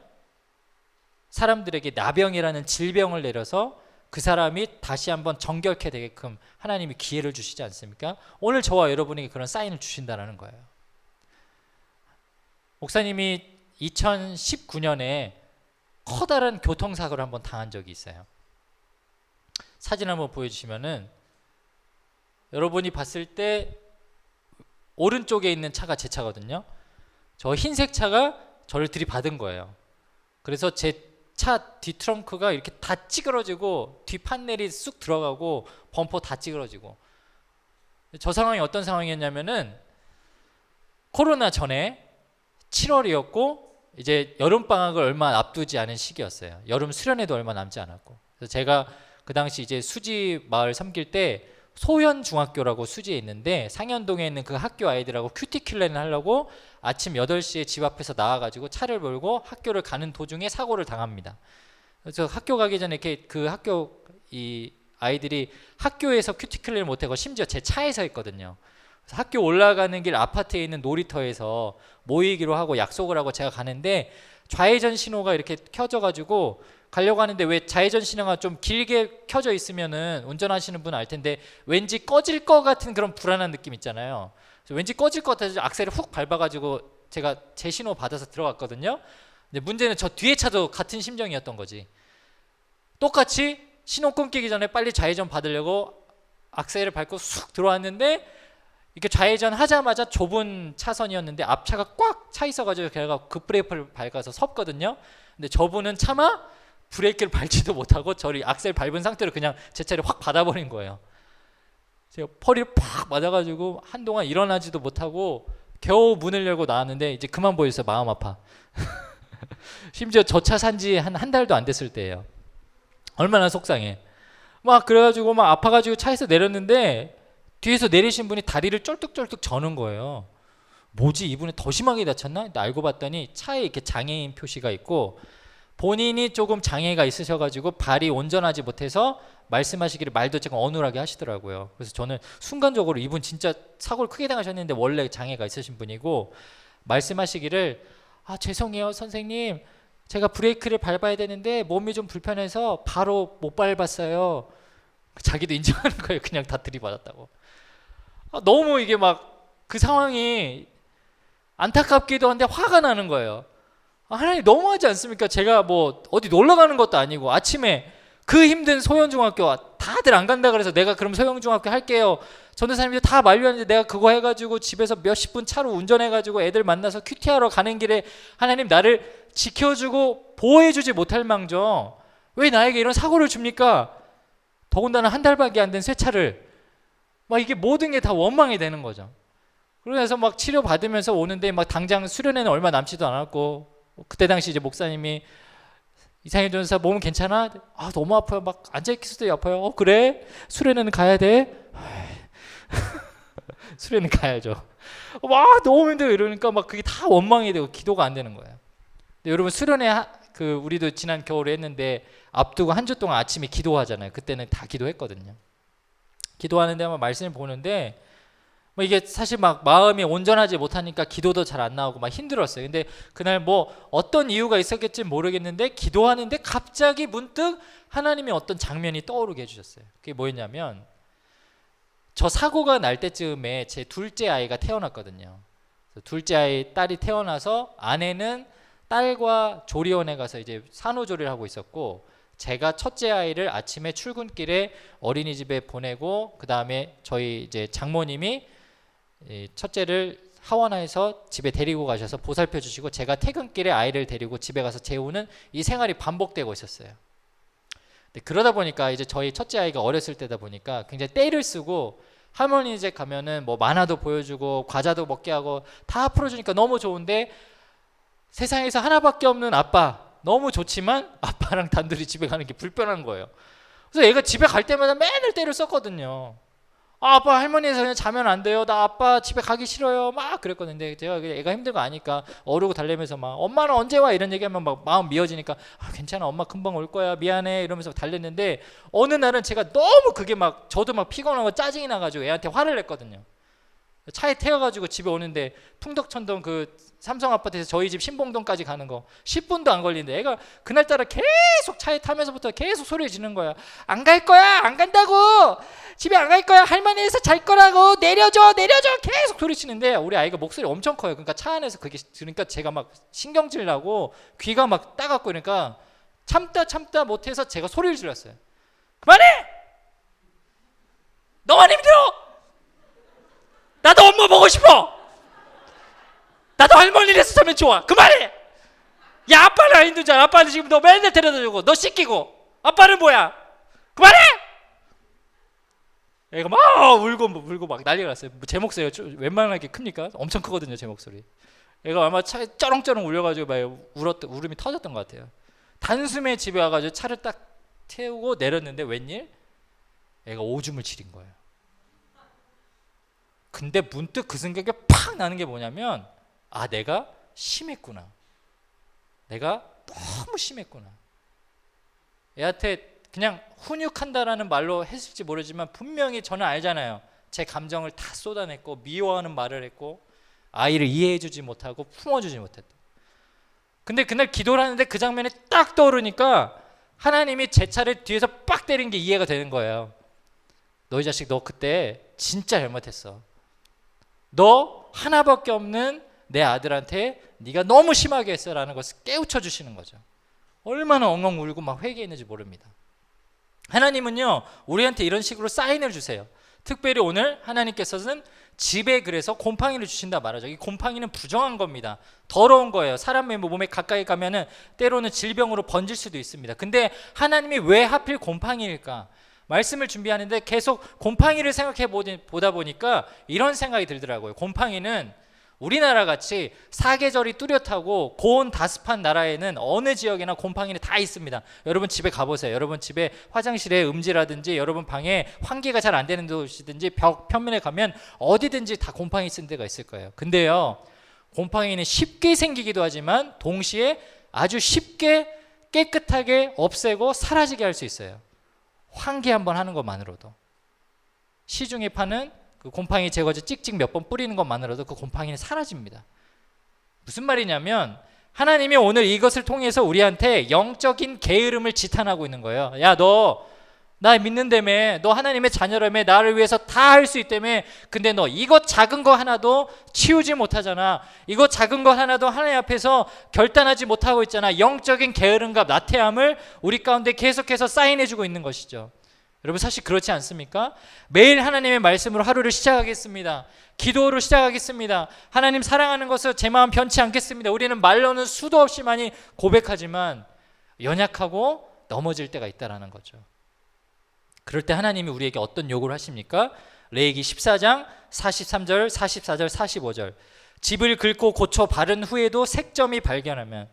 사람들에게 나병이라는 질병을 내려서 그 사람이 다시 한번 정결케 되게끔 하나님이 기회를 주시지 않습니까? 오늘 저와 여러분에게 그런 사인을 주신다는 거예요. 목사님이 2019년에 커다란 교통사고를 한번 당한 적이 있어요. 사진 한번 보여주시면은, 여러분이 봤을 때 오른쪽에 있는 차가 제 차거든요. 저 흰색 차가 저를 들이받은 거예요. 그래서 제 차 뒤 트렁크가 이렇게 다 찌그러지고 뒤 판넬이 쑥 들어가고 범퍼 다 찌그러지고. 저 상황이 어떤 상황이었냐면은 코로나 전에 7월이었고 이제 여름방학을 얼마 앞두지 않은 시기였어요. 여름 수련회도 얼마 남지 않았고. 그래서 제가 그 당시 이제 수지 마을 섬길 때 소현중학교라고 수지에 있는데 상현동에 있는 그 학교 아이들하고 큐티클랜을 하려고 아침 8시에 집 앞에서 나와가지고 차를 몰고 학교를 가는 도중에 사고를 당합니다. 그래서 학교 가기 전에 이렇게 그 학교 이 아이들이 학교에서 큐티클랜을 못하고 심지어 제 차에서 했거든요. 그래서 학교 올라가는 길 아파트에 있는 놀이터에서 모이기로 하고 약속을 하고 제가 가는데 좌회전 신호가 이렇게 켜져가지고 가려고 하는데 왜 좌회전 신호가 좀 길게 켜져 있으면은 운전하시는 분은 알 텐데 왠지 꺼질 것 같은 그런 불안한 느낌 있잖아요. 그래서 왠지 꺼질 것 같아서 악셀을 훅 밟아가지고 제가 제 신호 받아서 들어갔거든요. 근데 문제는 저 뒤에 차도 같은 심정이었던 거지. 똑같이 신호 끊기기 전에 빨리 좌회전 받으려고 악셀을 밟고 쑥 들어왔는데 이렇게 좌회전 하자마자 좁은 차선이었는데 앞차가 꽉 차 있어가지고 걔가 급브레이크를 밟아서 섰거든요. 근데 저분은 차마 브레이크를 밟지도 못하고 저를 악셀 밟은 상태로 그냥 제 차를 확 받아버린 거예요. 제가 허리를 팍 맞아가지고 한동안 일어나지도 못하고 겨우 문을 열고 나왔는데 이제 그만 보였어요. 마음 아파. 심지어 저 차 산지 한 달도 안 됐을 때예요. 얼마나 속상해. 막 그래가지고 막 아파가지고 차에서 내렸는데 뒤에서 내리신 분이 다리를 쩔뚝쩔뚝 저는 거예요. 뭐지 이분이 더 심하게 다쳤나? 알고 봤더니 차에 이렇게 장애인 표시가 있고 본인이 조금 장애가 있으셔가지고 발이 온전하지 못해서 말씀하시기를 말도 조금 어눌하게 하시더라고요. 그래서 저는 순간적으로 이분 진짜 사고를 크게 당하셨는데 원래 장애가 있으신 분이고 말씀하시기를 아 죄송해요 선생님 제가 브레이크를 밟아야 되는데 몸이 좀 불편해서 바로 못 밟았어요. 자기도 인정하는 거예요. 그냥 다 들이받았다고. 너무 이게 막 그 상황이 안타깝기도 한데 화가 나는 거예요. 하나님 너무하지 않습니까? 제가 뭐 어디 놀러 가는 것도 아니고 아침에 그 힘든 소현중학교 다들 안 간다 그래서 내가 그럼 소현중학교 할게요. 전도사님들 다 만류하는데 내가 그거 해가지고 집에서 몇십 분 차로 운전해가지고 애들 만나서 큐티하러 가는 길에 하나님 나를 지켜주고 보호해주지 못할 망정 왜 나에게 이런 사고를 줍니까? 더군다나 한 달밖에 안 된 새 차를 막 이게 모든 게 다 원망이 되는 거죠. 그래서 막 치료 받으면서 오는데 막 당장 수련회는 얼마 남지도 않았고 그때 당시 이제 목사님이 이상현 전사 몸은 괜찮아? 아 너무 아파요. 막 앉아있기도 아파요. 그래? 수련회는 가야 돼? 수련회는 가야죠. 와 너무 힘들어 이러니까 막 그게 다 원망이 되고 기도가 안 되는 거예요. 근데 여러분 수련회 그 우리도 지난 겨울에 했는데 앞두고 한 주 동안 아침에 기도하잖아요. 그때는 다 기도했거든요. 기도하는데 아마 말씀을 보는데 뭐 이게 사실 막 마음이 온전하지 못하니까 기도도 잘 안 나오고 막 힘들었어요. 근데 그날 뭐 어떤 이유가 있었겠지 모르겠는데 기도하는데 갑자기 문득 하나님의 어떤 장면이 떠오르게 해주셨어요. 그게 뭐였냐면 저 사고가 날 때쯤에 제 둘째 아이가 태어났거든요. 둘째 아이 딸이 태어나서 아내는 딸과 조리원에 가서 이제 산후조리를 하고 있었고 제가 첫째 아이를 아침에 출근길에 어린이집에 보내고 그 다음에 저희 이제 장모님이 첫째를 하원에서 집에 데리고 가셔서 보살펴 주시고 제가 퇴근길에 아이를 데리고 집에 가서 재우는 이 생활이 반복되고 있었어요. 근데 그러다 보니까 이제 저희 첫째 아이가 어렸을 때다 보니까 굉장히 떼를 쓰고 할머니 집 가면은 뭐 만화도 보여주고 과자도 먹게 하고 다 풀어주니까 너무 좋은데 세상에서 하나밖에 없는 아빠 너무 좋지만 아빠랑 단둘이 집에 가는 게 불편한 거예요. 그래서 애가 집에 갈 때마다 맨날 떼를 썼거든요. 아, 아빠 할머니에서 그냥 자면 안 돼요. 나 아빠 집에 가기 싫어요. 막 그랬거든요. 근데 제가 애가 힘든 거 아니까 어르고 달래면서 막 엄마는 언제 와 이런 얘기하면 막 마음 미어지니까 아, 괜찮아 엄마 금방 올 거야 미안해 이러면서 달랬는데 어느 날은 제가 너무 그게 막 저도 막 피곤하고 짜증이 나가지고 애한테 화를 냈거든요. 차에 태워가지고 집에 오는데 풍덕천동 그 삼성 아파트에서 저희 집 신봉동까지 가는 거 10분도 안 걸리는데 애가 그날따라 계속 차에 타면서부터 계속 소리 지르는 거야. 안 갈 거야 안 간다고 집에 안 갈 거야 할머니에서 잘 거라고 내려줘 계속 소리 치는데 우리 아이가 목소리 엄청 커요. 그러니까 차 안에서 그게 들으니까 제가 막 신경질 나고 귀가 막 따갑고 그러니까 참다 못해서 제가 소리를 질렀어요. 그만해! 너만 힘들어! 나도 엄마 보고 싶어. 나도 할머니라서 자면 좋아. 그만해. 야 아빠는 안 힘들잖아. 아빠는 지금 너 맨날 데려다주고 너 씻기고 아빠는 뭐야. 그만해. 애가 막 울고 막 난리가 났어요. 제 목소리가 웬만하게 큽니까? 엄청 크거든요 제 목소리. 애가 아마 차에 쩌렁쩌렁 울려가지고 막 울음이 터졌던 것 같아요. 단숨에 집에 와가지고 차를 딱 태우고 내렸는데 웬일? 애가 오줌을 지린 거예요. 근데 문득 그 생각이 팍 나는 게 뭐냐면, 아, 내가 심했구나. 내가 너무 심했구나. 애한테 그냥 훈육한다라는 말로 했을지 모르지만 분명히 저는 알잖아요. 제 감정을 다 쏟아냈고 미워하는 말을 했고 아이를 이해해주지 못하고 품어주지 못했다. 근데 그날 기도를 하는데 그 장면이 딱 떠오르니까 하나님이 제 차를 뒤에서 빡 때린 게 이해가 되는 거예요. 너희 자식, 너 그때 진짜 잘못했어. 너 하나밖에 없는 내 아들한테 네가 너무 심하게 했어라는 것을 깨우쳐 주시는 거죠. 얼마나 엉엉 울고 막 회개했는지 모릅니다. 하나님은요, 우리한테 이런 식으로 사인을 주세요. 특별히 오늘 하나님께서는 집에 그래서 곰팡이를 주신다 말하죠. 이 곰팡이는 부정한 겁니다. 더러운 거예요. 사람의 몸에 가까이 가면은 때로는 질병으로 번질 수도 있습니다. 근데 하나님이 왜 하필 곰팡이일까? 말씀을 준비하는데 계속 곰팡이를 생각해 보다 보니까 이런 생각이 들더라고요. 곰팡이는 우리나라 같이 사계절이 뚜렷하고 고온 다습한 나라에는 어느 지역이나 곰팡이는 다 있습니다. 여러분 집에 가보세요. 여러분 집에 화장실에 음지라든지 여러분 방에 환기가 잘 안 되는 곳이든지 벽 편면에 가면 어디든지 다 곰팡이 쓴 데가 있을 거예요. 근데요, 곰팡이는 쉽게 생기기도 하지만 동시에 아주 쉽게 깨끗하게 없애고 사라지게 할 수 있어요. 환기 한번 하는 것만으로도. 시중에 파는 그 곰팡이 제거제 찍찍 몇 번 뿌리는 것만으로도 그 곰팡이는 사라집니다. 무슨 말이냐면 하나님이 오늘 이것을 통해서 우리한테 영적인 게으름을 지탄하고 있는 거예요. 야, 너 나 믿는다며, 너 하나님의 자녀라며, 나를 위해서 다 할 수 있다며, 근데 너 이것 작은 거 하나도 치우지 못하잖아. 이것 작은 거 하나도 하나님 앞에서 결단하지 못하고 있잖아. 영적인 게으름과 나태함을 우리 가운데 계속해서 사인해주고 있는 것이죠. 여러분, 사실 그렇지 않습니까? 매일 하나님의 말씀으로 하루를 시작하겠습니다. 기도로 시작하겠습니다. 하나님 사랑하는 것을 제 마음 변치 않겠습니다. 우리는 말로는 수도 없이 많이 고백하지만 연약하고 넘어질 때가 있다는 거죠. 그럴 때 하나님이 우리에게 어떤 요구를 하십니까? 레위기 14장 43절, 44절, 45절. 집을 긁고 고쳐 바른 후에도 색점이 발견하면,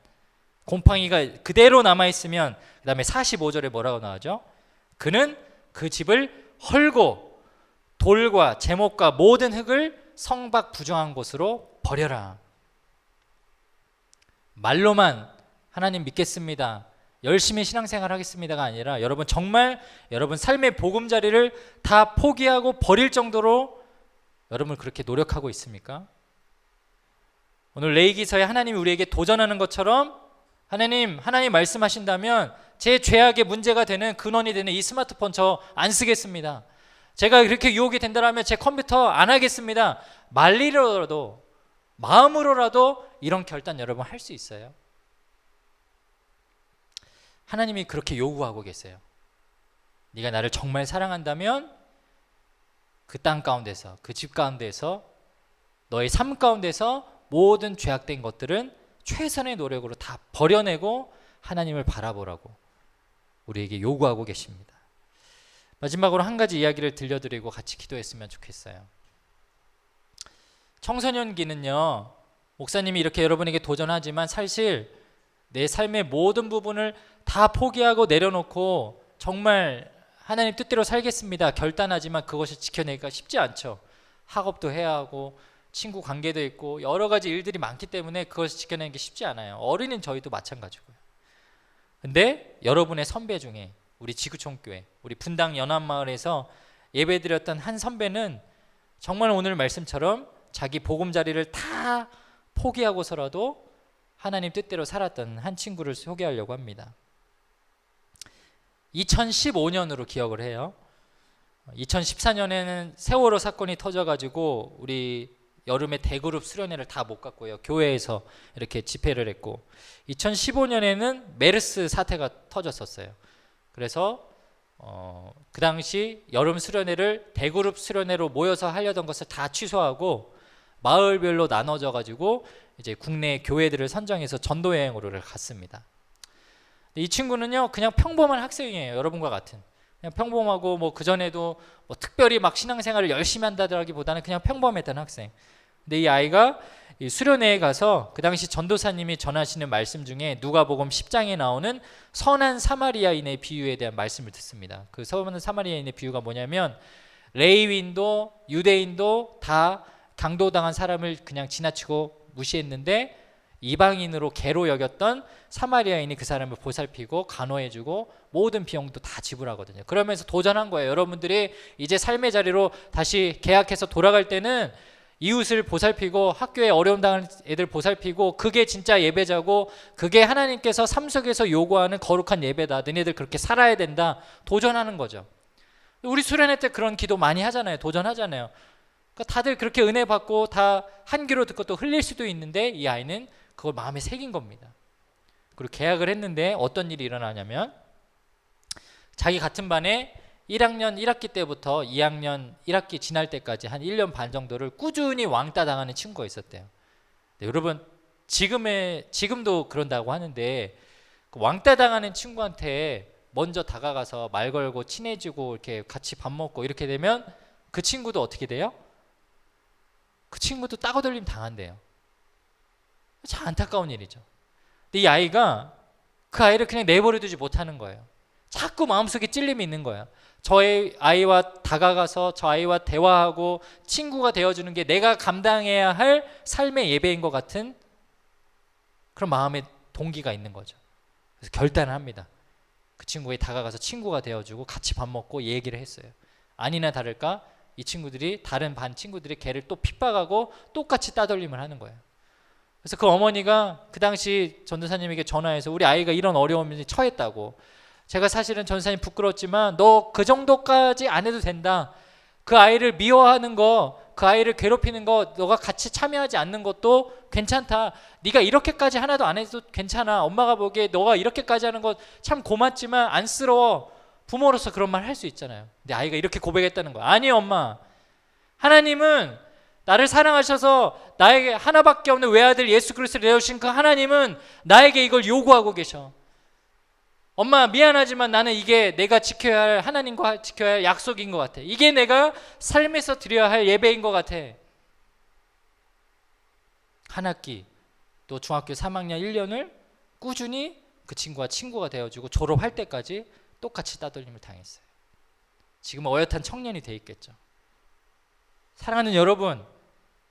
곰팡이가 그대로 남아있으면, 그 다음에 45절에 뭐라고 나오죠? 그는 그 집을 헐고 돌과 제목과 모든 흙을 성박 부정한 곳으로 버려라. 말로만 하나님 믿겠습니다, 열심히 신앙생활 하겠습니다가 아니라 여러분 정말 여러분 삶의 보금자리를 다 포기하고 버릴 정도로 여러분 그렇게 노력하고 있습니까? 오늘 레위기서에 하나님이 우리에게 도전하는 것처럼 하나님 말씀하신다면 제 죄악의 문제가 되는 근원이 되는 이 스마트폰 저 안 쓰겠습니다. 제가 그렇게 유혹이 된다면 제 컴퓨터 안 하겠습니다. 말리로라도 마음으로라도 이런 결단 여러분 할 수 있어요. 하나님이 그렇게 요구하고 계세요. 네가 나를 정말 사랑한다면 그 땅 가운데서, 그 집 가운데서, 너의 삶 가운데서 모든 죄악된 것들은 최선의 노력으로 다 버려내고 하나님을 바라보라고 우리에게 요구하고 계십니다. 마지막으로 한 가지 이야기를 들려드리고 같이 기도했으면 좋겠어요. 청소년기는요, 목사님이 이렇게 여러분에게 도전하지만 사실 내 삶의 모든 부분을 다 포기하고 내려놓고 정말 하나님 뜻대로 살겠습니다 결단하지만 그것을 지켜내기가 쉽지 않죠. 학업도 해야 하고 친구 관계도 있고 여러 가지 일들이 많기 때문에 그것을 지켜내는 게 쉽지 않아요. 어린인 저희도 마찬가지고요. 근데 여러분의 선배 중에 우리 지구촌교회, 우리 분당 연합마을에서 예배드렸던 한 선배는 정말 오늘 말씀처럼 자기 보금자리를 다 포기하고서라도 하나님 뜻대로 살았던 한 친구를 소개하려고 합니다. 2015년으로 기억을 해요. 2014년에는 세월호 사건이 터져가지고 우리 여름에 대그룹 수련회를 다 못 갔고요. 교회에서 이렇게 집회를 했고 2015년에는 메르스 사태가 터졌었어요. 그래서 그 당시 여름 수련회를 대그룹 수련회로 모여서 하려던 것을 다 취소하고 마을별로 나눠져 가지고 이제 국내 교회들을 선정해서 전도 여행으로 갔습니다. 이 친구는요 그냥 평범한 학생이에요. 여러분과 같은 그냥 평범하고 뭐 그전에도 뭐 특별히 막 신앙생활을 열심히 한다기보다는 그냥 평범했던 학생. 근데 이 아이가 이 수련회에 가서 그 당시 전도사님이 전하시는 말씀 중에 누가복음 10장에 나오는 선한 사마리아인의 비유에 대한 말씀을 듣습니다. 그 선한 사마리아인의 비유가 뭐냐면 레위인도 유대인도 다 강도당한 사람을 그냥 지나치고 무시했는데 이방인으로 개로 여겼던 사마리아인이 그 사람을 보살피고 간호해주고 모든 비용도 다 지불하거든요. 그러면서 도전한 거예요. 여러분들이 이제 삶의 자리로 다시 계약해서 돌아갈 때는 이웃을 보살피고 학교에 어려움 당하는 애들 보살피고 그게 진짜 예배자고 그게 하나님께서 삶 속에서 요구하는 거룩한 예배다. 너네들 그렇게 살아야 된다. 도전하는 거죠. 우리 수련회 때 그런 기도 많이 하잖아요. 도전하잖아요. 그러니까 다들 그렇게 은혜 받고 다 한 귀로 듣고 또 흘릴 수도 있는데 이 아이는 그걸 마음에 새긴 겁니다. 그리고 계약을 했는데 어떤 일이 일어나냐면 자기 같은 반에 1학년 1학기 때부터 2학년 1학기 지날 때까지 한 1년 반 정도를 꾸준히 왕따 당하는 친구가 있었대요. 네, 여러분 지금도 그런다고 하는데 그 왕따 당하는 친구한테 먼저 다가가서 말 걸고 친해지고 이렇게 같이 밥 먹고 이렇게 되면 그 친구도 어떻게 돼요? 그 친구도 따거들림 당한대요. 참 안타까운 일이죠. 근데 이 아이가 그 아이를 그냥 내버려두지 못하는 거예요. 자꾸 마음속에 찔림이 있는 거예요. 저의 아이와 다가가서 저 아이와 대화하고 친구가 되어주는 게 내가 감당해야 할 삶의 예배인 것 같은 그런 마음의 동기가 있는 거죠. 그래서 결단을 합니다. 그 친구에 다가가서 친구가 되어주고 같이 밥 먹고 얘기를 했어요. 아니나 다를까 이 친구들이 다른 반 친구들이 걔를 또 핍박하고 똑같이 따돌림을 하는 거예요. 그래서 그 어머니가 그 당시 전도사님에게 전화해서 우리 아이가 이런 어려움에 처했다고. 제가 사실은 전도사님 부끄럽지만 너 그 정도까지 안 해도 된다. 그 아이를 미워하는 거, 그 아이를 괴롭히는 거 너가 같이 참여하지 않는 것도 괜찮다. 네가 이렇게까지 하나도 안 해도 괜찮아. 엄마가 보기에 너가 이렇게까지 하는 거 참 고맙지만 안쓰러워. 부모로서 그런 말 할 수 있잖아요. 근데 아이가 이렇게 고백했다는 거야. 아니 엄마, 하나님은 나를 사랑하셔서 나에게 하나밖에 없는 외아들 예수 그리스도를 내어주신 그 하나님은 나에게 이걸 요구하고 계셔. 엄마 미안하지만 나는 이게 내가 지켜야 할 하나님과 지켜야 할 약속인 것 같아. 이게 내가 삶에서 드려야 할 예배인 것 같아. 한 학기 또 중학교 3학년 1년을 꾸준히 그 친구와 친구가 되어주고 졸업할 때까지 똑같이 따돌림을 당했어요. 지금 어엿한 청년이 돼 있겠죠. 사랑하는 여러분,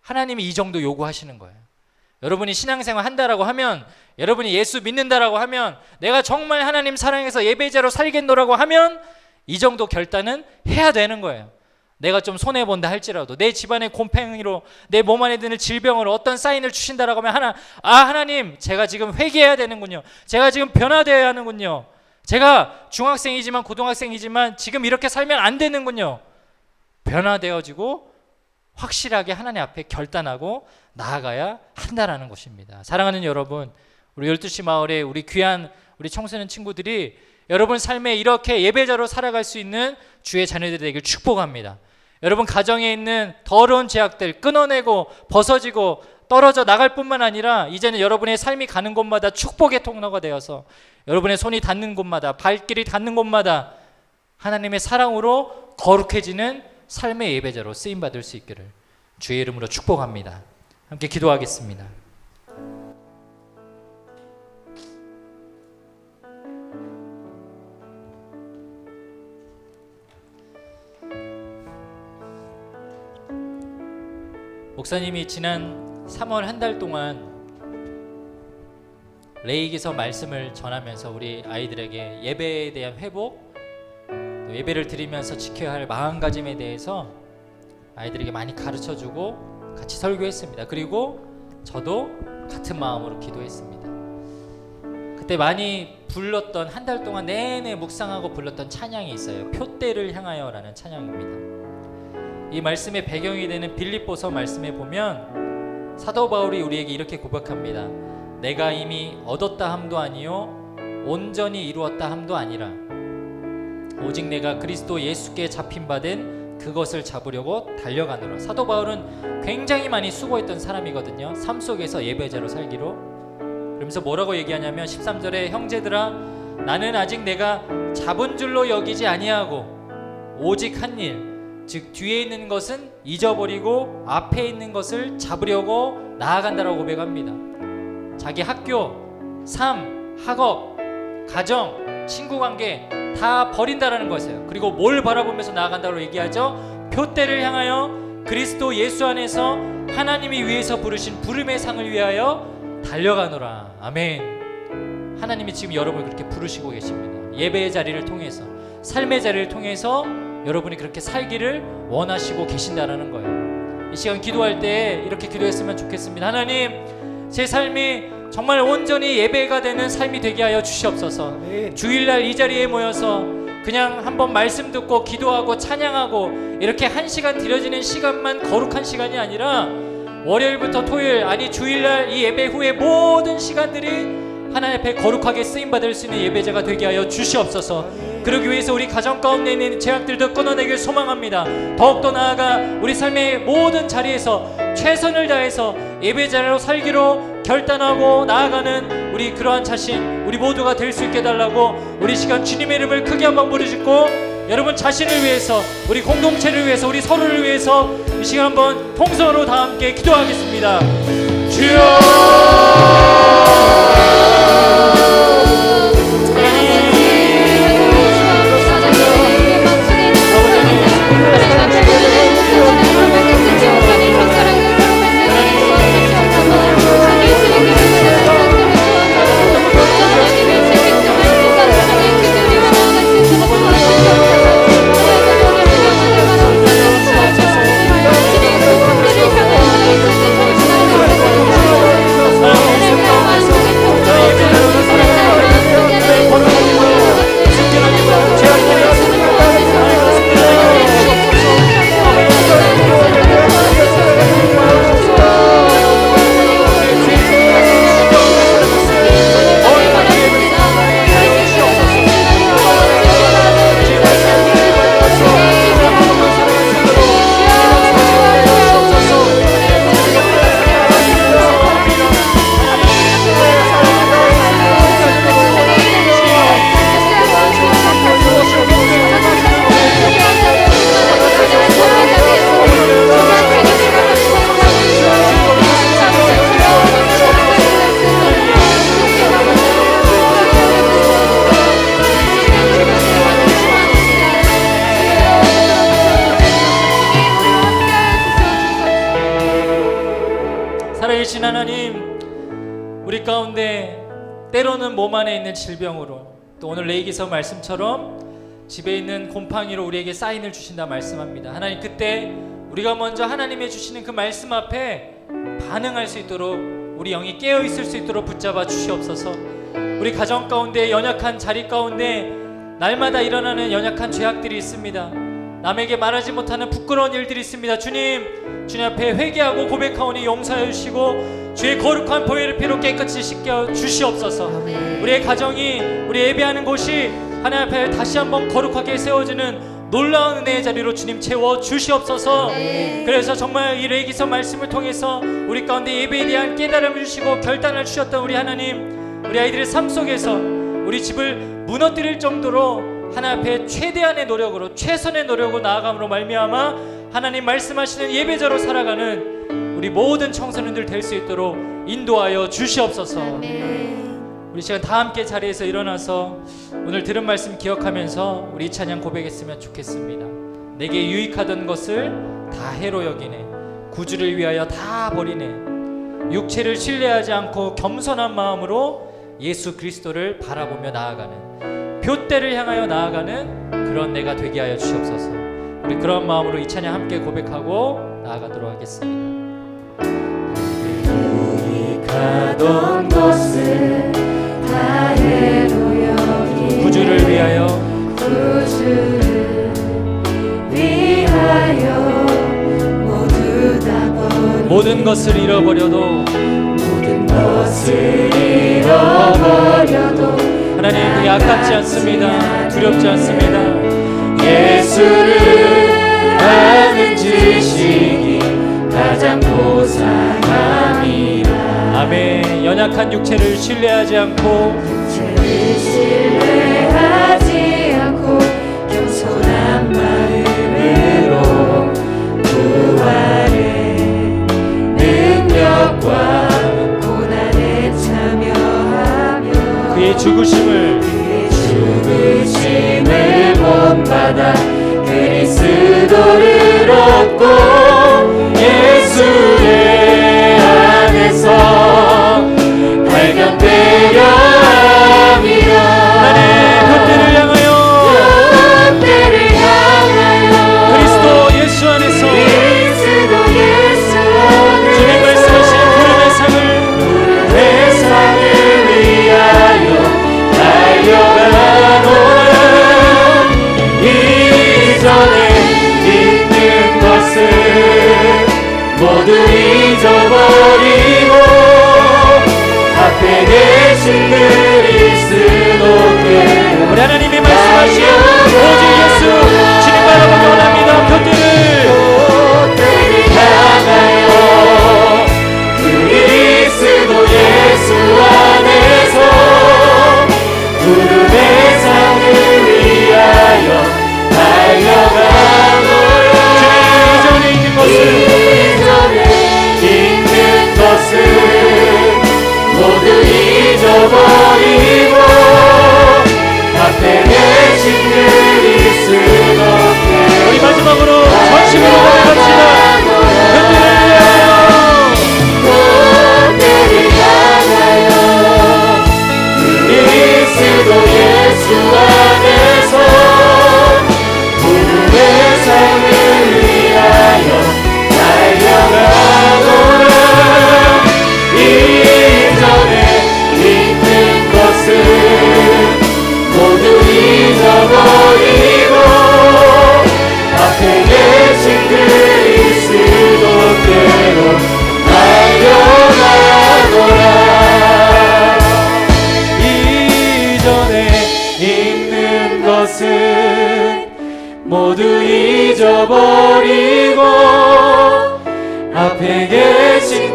하나님이 이 정도 요구하시는 거예요. 여러분이 신앙생활 한다라고 하면, 여러분이 예수 믿는다라고 하면, 내가 정말 하나님 사랑해서 예배자로 살겠노라고 하면 이 정도 결단은 해야 되는 거예요. 내가 좀 손해본다 할지라도 내 집안의 곰팡이로 내 몸 안에 드는 질병으로 어떤 사인을 주신다라고 하면 하나님 제가 지금 회개해야 되는군요. 제가 지금 변화되어야 하는군요. 제가 중학생이지만 고등학생이지만 지금 이렇게 살면 안 되는군요. 변화되어지고 확실하게 하나님 앞에 결단하고 나아가야 한다라는 것입니다. 사랑하는 여러분, 우리 12시 마을에 우리 귀한 우리 청소년 친구들이 여러분 삶에 이렇게 예배자로 살아갈 수 있는 주의 자녀들이 되길 축복합니다. 여러분 가정에 있는 더러운 죄악들 끊어내고 벗어지고 떨어져 나갈 뿐만 아니라 이제는 여러분의 삶이 가는 곳마다 축복의 통로가 되어서 여러분의 손이 닿는 곳마다 발길이 닿는 곳마다 하나님의 사랑으로 거룩해지는 삶의 예배자로 쓰임받을 수 있기를 주의 이름으로 축복합니다. 함께 기도하겠습니다. 목사님이 지난 3월 한 달 동안 레위기서 말씀을 전하면서 우리 아이들에게 예배에 대한 회복, 또 예배를 드리면서 지켜야 할 마음가짐에 대해서 아이들에게 많이 가르쳐주고 같이 설교했습니다. 그리고 저도 같은 마음으로 기도했습니다. 그때 많이 불렀던, 한 달 동안 내내 묵상하고 불렀던 찬양이 있어요. 표대를 향하여라는 찬양입니다. 이 말씀의 배경이 되는 빌립보서 말씀에 보면 사도 바울이 우리에게 이렇게 고백합니다. 내가 이미 얻었다 함도 아니요 온전히 이루었다 함도 아니라 오직 내가 그리스도 예수께 잡힌 바 된 그것을 잡으려고 달려가노라. 사도 바울은 굉장히 많이 수고했던 사람이거든요. 삶 속에서 예배자로 살기로. 그러면서 뭐라고 얘기하냐면 13절에 형제들아 나는 아직 내가 잡은 줄로 여기지 아니하고 오직 한 일 즉 뒤에 있는 것은 잊어버리고 앞에 있는 것을 잡으려고 나아간다라고 고백합니다. 자기 학교, 삶, 학업, 가정, 친구관계 다 버린다라는 것이에요. 그리고 뭘 바라보면서 나아간다고 얘기하죠? 표대를 향하여 그리스도 예수 안에서 하나님이 위에서 부르신 부름의 상을 위하여 달려가노라. 아멘. 하나님이 지금 여러분을 그렇게 부르시고 계십니다. 예배의 자리를 통해서, 삶의 자리를 통해서 여러분이 그렇게 살기를 원하시고 계신다라는 거예요. 이 시간 기도할 때 이렇게 기도했으면 좋겠습니다. 하나님, 제 삶이 정말 온전히 예배가 되는 삶이 되게 하여 주시옵소서. 아멘. 주일날 이 자리에 모여서 그냥 한번 말씀 듣고 기도하고 찬양하고 이렇게 한 시간 드려지는 시간만 거룩한 시간이 아니라 월요일부터 토요일, 아니 주일날 이 예배 후에 모든 시간들이 하나님 앞에 거룩하게 쓰임받을 수 있는 예배자가 되게 하여 주시옵소서. 그러기 위해서 우리 가정 가운데 있는 제약들도 끊어내길 소망합니다. 더욱더 나아가 우리 삶의 모든 자리에서 최선을 다해서 예배자로 살기로 결단하고 나아가는 우리 그러한 자신, 우리 모두가 될 수 있게 해달라고 우리 시간 주님의 이름을 크게 한번 부르짖고, 여러분 자신을 위해서, 우리 공동체를 위해서, 우리 서로를 위해서 이 시간 한번 통성으로 다 함께 기도하겠습니다. 살아계신 하나님, 우리 가운데 때로는 몸 안에 있는 질병으로, 또 오늘 레이기서 말씀처럼 집에 있는 곰팡이로 우리에게 사인을 주신다 말씀합니다. 하나님, 그때 우리가 먼저 하나님의 주시는 그 말씀 앞에 반응할 수 있도록, 우리 영이 깨어 있을 수 있도록 붙잡아 주시옵소서. 우리 가정 가운데, 연약한 자리 가운데 날마다 일어나는 연약한 죄악들이 있습니다. 남에게 말하지 못하는 부끄러운 일들이 있습니다. 주님 앞에 회개하고 고백하오니 용서해 주시고 주의 거룩한 보혈의 피로 깨끗이 씻겨 주시옵소서. 우리의 가정이, 우리 예배하는 곳이 하나님 앞에 다시 한번 거룩하게 세워지는 놀라운 은혜의 자리로 주님 채워 주시옵소서. 그래서 정말 이 레이기서 말씀을 통해서 우리 가운데 예배에 대한 깨달음을 주시고 결단을 주셨던 우리 하나님, 우리 아이들의 삶 속에서 우리 집을 무너뜨릴 정도로 하나님 앞에 최대한의 노력으로, 최선의 노력으로 나아감으로 말미암아 하나님 말씀하시는 예배자로 살아가는 우리 모든 청소년들 될 수 있도록 인도하여 주시옵소서. 우리 시간 다 함께 자리에서 일어나서 오늘 들은 말씀 기억하면서 우리 찬양 고백했으면 좋겠습니다. 내게 유익하던 것을 다 해로 여기네, 구주를 위하여 다 버리네, 육체를 신뢰하지 않고 겸손한 마음으로 예수 그리스도를 바라보며 나아가는, 표대를 향하여 나아가는 그런 내가 되게 하여 주시옵소서. 우리 그런 마음으로 이 찬양 함께 고백하고 나아가도록 하겠습니다. 유익하던 것을 다 해로 여기네, 구주를 위하여, 구주를 위하여 모두 다 버리네, 모든 것을 잃어버려도, 모든 것을 잃어버려도 하나님 그게 아깝지 않습니다. 두렵지 않습니다. 예수를 아는 지식이 가장 고상함이라. 아멘. 연약한 육체를 신뢰하지 않고, 죄를 신뢰하지 않고 겸손한 마음으로 부활의 능력과 고난에 참여하며 그의 죽으심을 본받아 그리스도를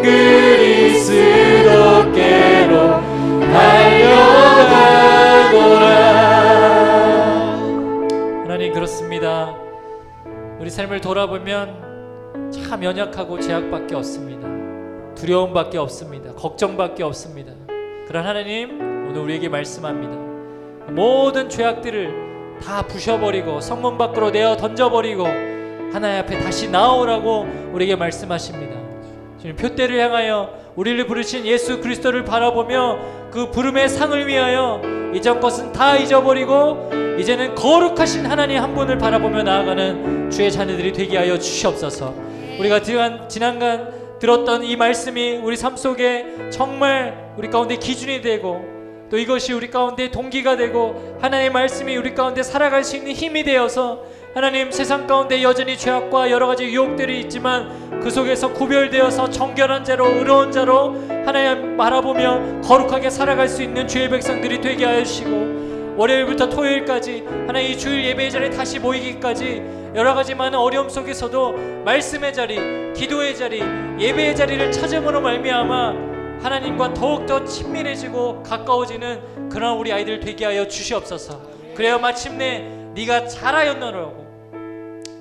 그리스도께로 달려가노라. 하나님, 그렇습니다. 우리 삶을 돌아보면 참 연약하고 제약밖에 없습니다. 두려움밖에 없습니다. 걱정밖에 없습니다. 그런 하나님, 오늘 우리에게 말씀합니다. 모든 죄악들을 다 부셔버리고 성문 밖으로 내어 던져버리고 하나님 앞에 다시 나오라고 우리에게 말씀하십니다. 주님, 표대를 향하여 우리를 부르신 예수 그리스도를 바라보며 그 부름의 상을 위하여 이전 것은 다 잊어버리고 이제는 거룩하신 하나님 한 분을 바라보며 나아가는 주의 자녀들이 되게 하여 주시옵소서. 우리가 지난간 들었던 이 말씀이 우리 삶 속에 정말 우리 가운데 기준이 되고 또 이것이 우리 가운데 동기가 되고 하나님의 말씀이 우리 가운데 살아갈 수 있는 힘이 되어서 하나님, 세상 가운데 여전히 죄악과 여러 가지 유혹들이 있지만 그 속에서 구별되어서 정결한 자로 의로운 자로 하나님 바라보며 거룩하게 살아갈 수 있는 주의 백성들이 되게 하여 주시고, 월요일부터 토요일까지 하나님 이 주일 예배의 자리에 다시 모이기까지 여러 가지 많은 어려움 속에서도 말씀의 자리, 기도의 자리, 예배의 자리를 찾음으로 말미암아 하나님과 더욱더 친밀해지고 가까워지는 그런 우리 아이들 되게 하여 주시옵소서. 그래야 마침내 네가 잘하였노라고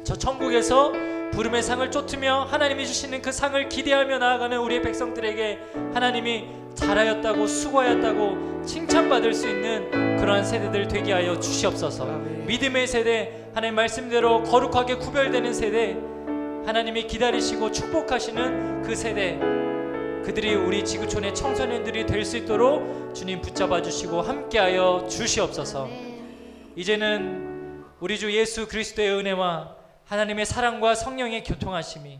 저 천국에서 부름의 상을 쫓으며 하나님이 주시는 그 상을 기대하며 나아가는 우리의 백성들에게 하나님이 잘하였다고 수고하였다고 칭찬받을 수 있는 그러한 세대들 되게 하여 주시옵소서. 믿음의 세대, 하나님 말씀대로 거룩하게 구별되는 세대, 하나님이 기다리시고 축복하시는 그 세대, 그들이 우리 지구촌의 청소년들이 될 수 있도록 주님 붙잡아 주시고 함께하여 주시옵소서. 이제는 우리 주 예수 그리스도의 은혜와 하나님의 사랑과 성령의 교통하심이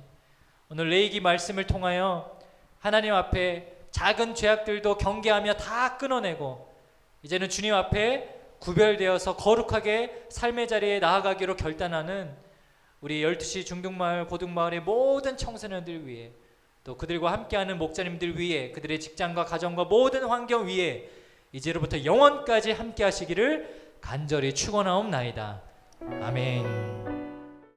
오늘 레위기 말씀을 통하여 하나님 앞에 작은 죄악들도 경계하며 다 끊어내고 이제는 주님 앞에 구별되어서 거룩하게 삶의 자리에 나아가기로 결단하는 우리 12시 중등마을 고등마을의 모든 청소년들 위해, 또 그들과 함께하는 목자님들 위해, 그들의 직장과 가정과 모든 환경 위에 이제로부터 영원까지 함께 하시기를 간절히 축원하옵나이다. 아멘.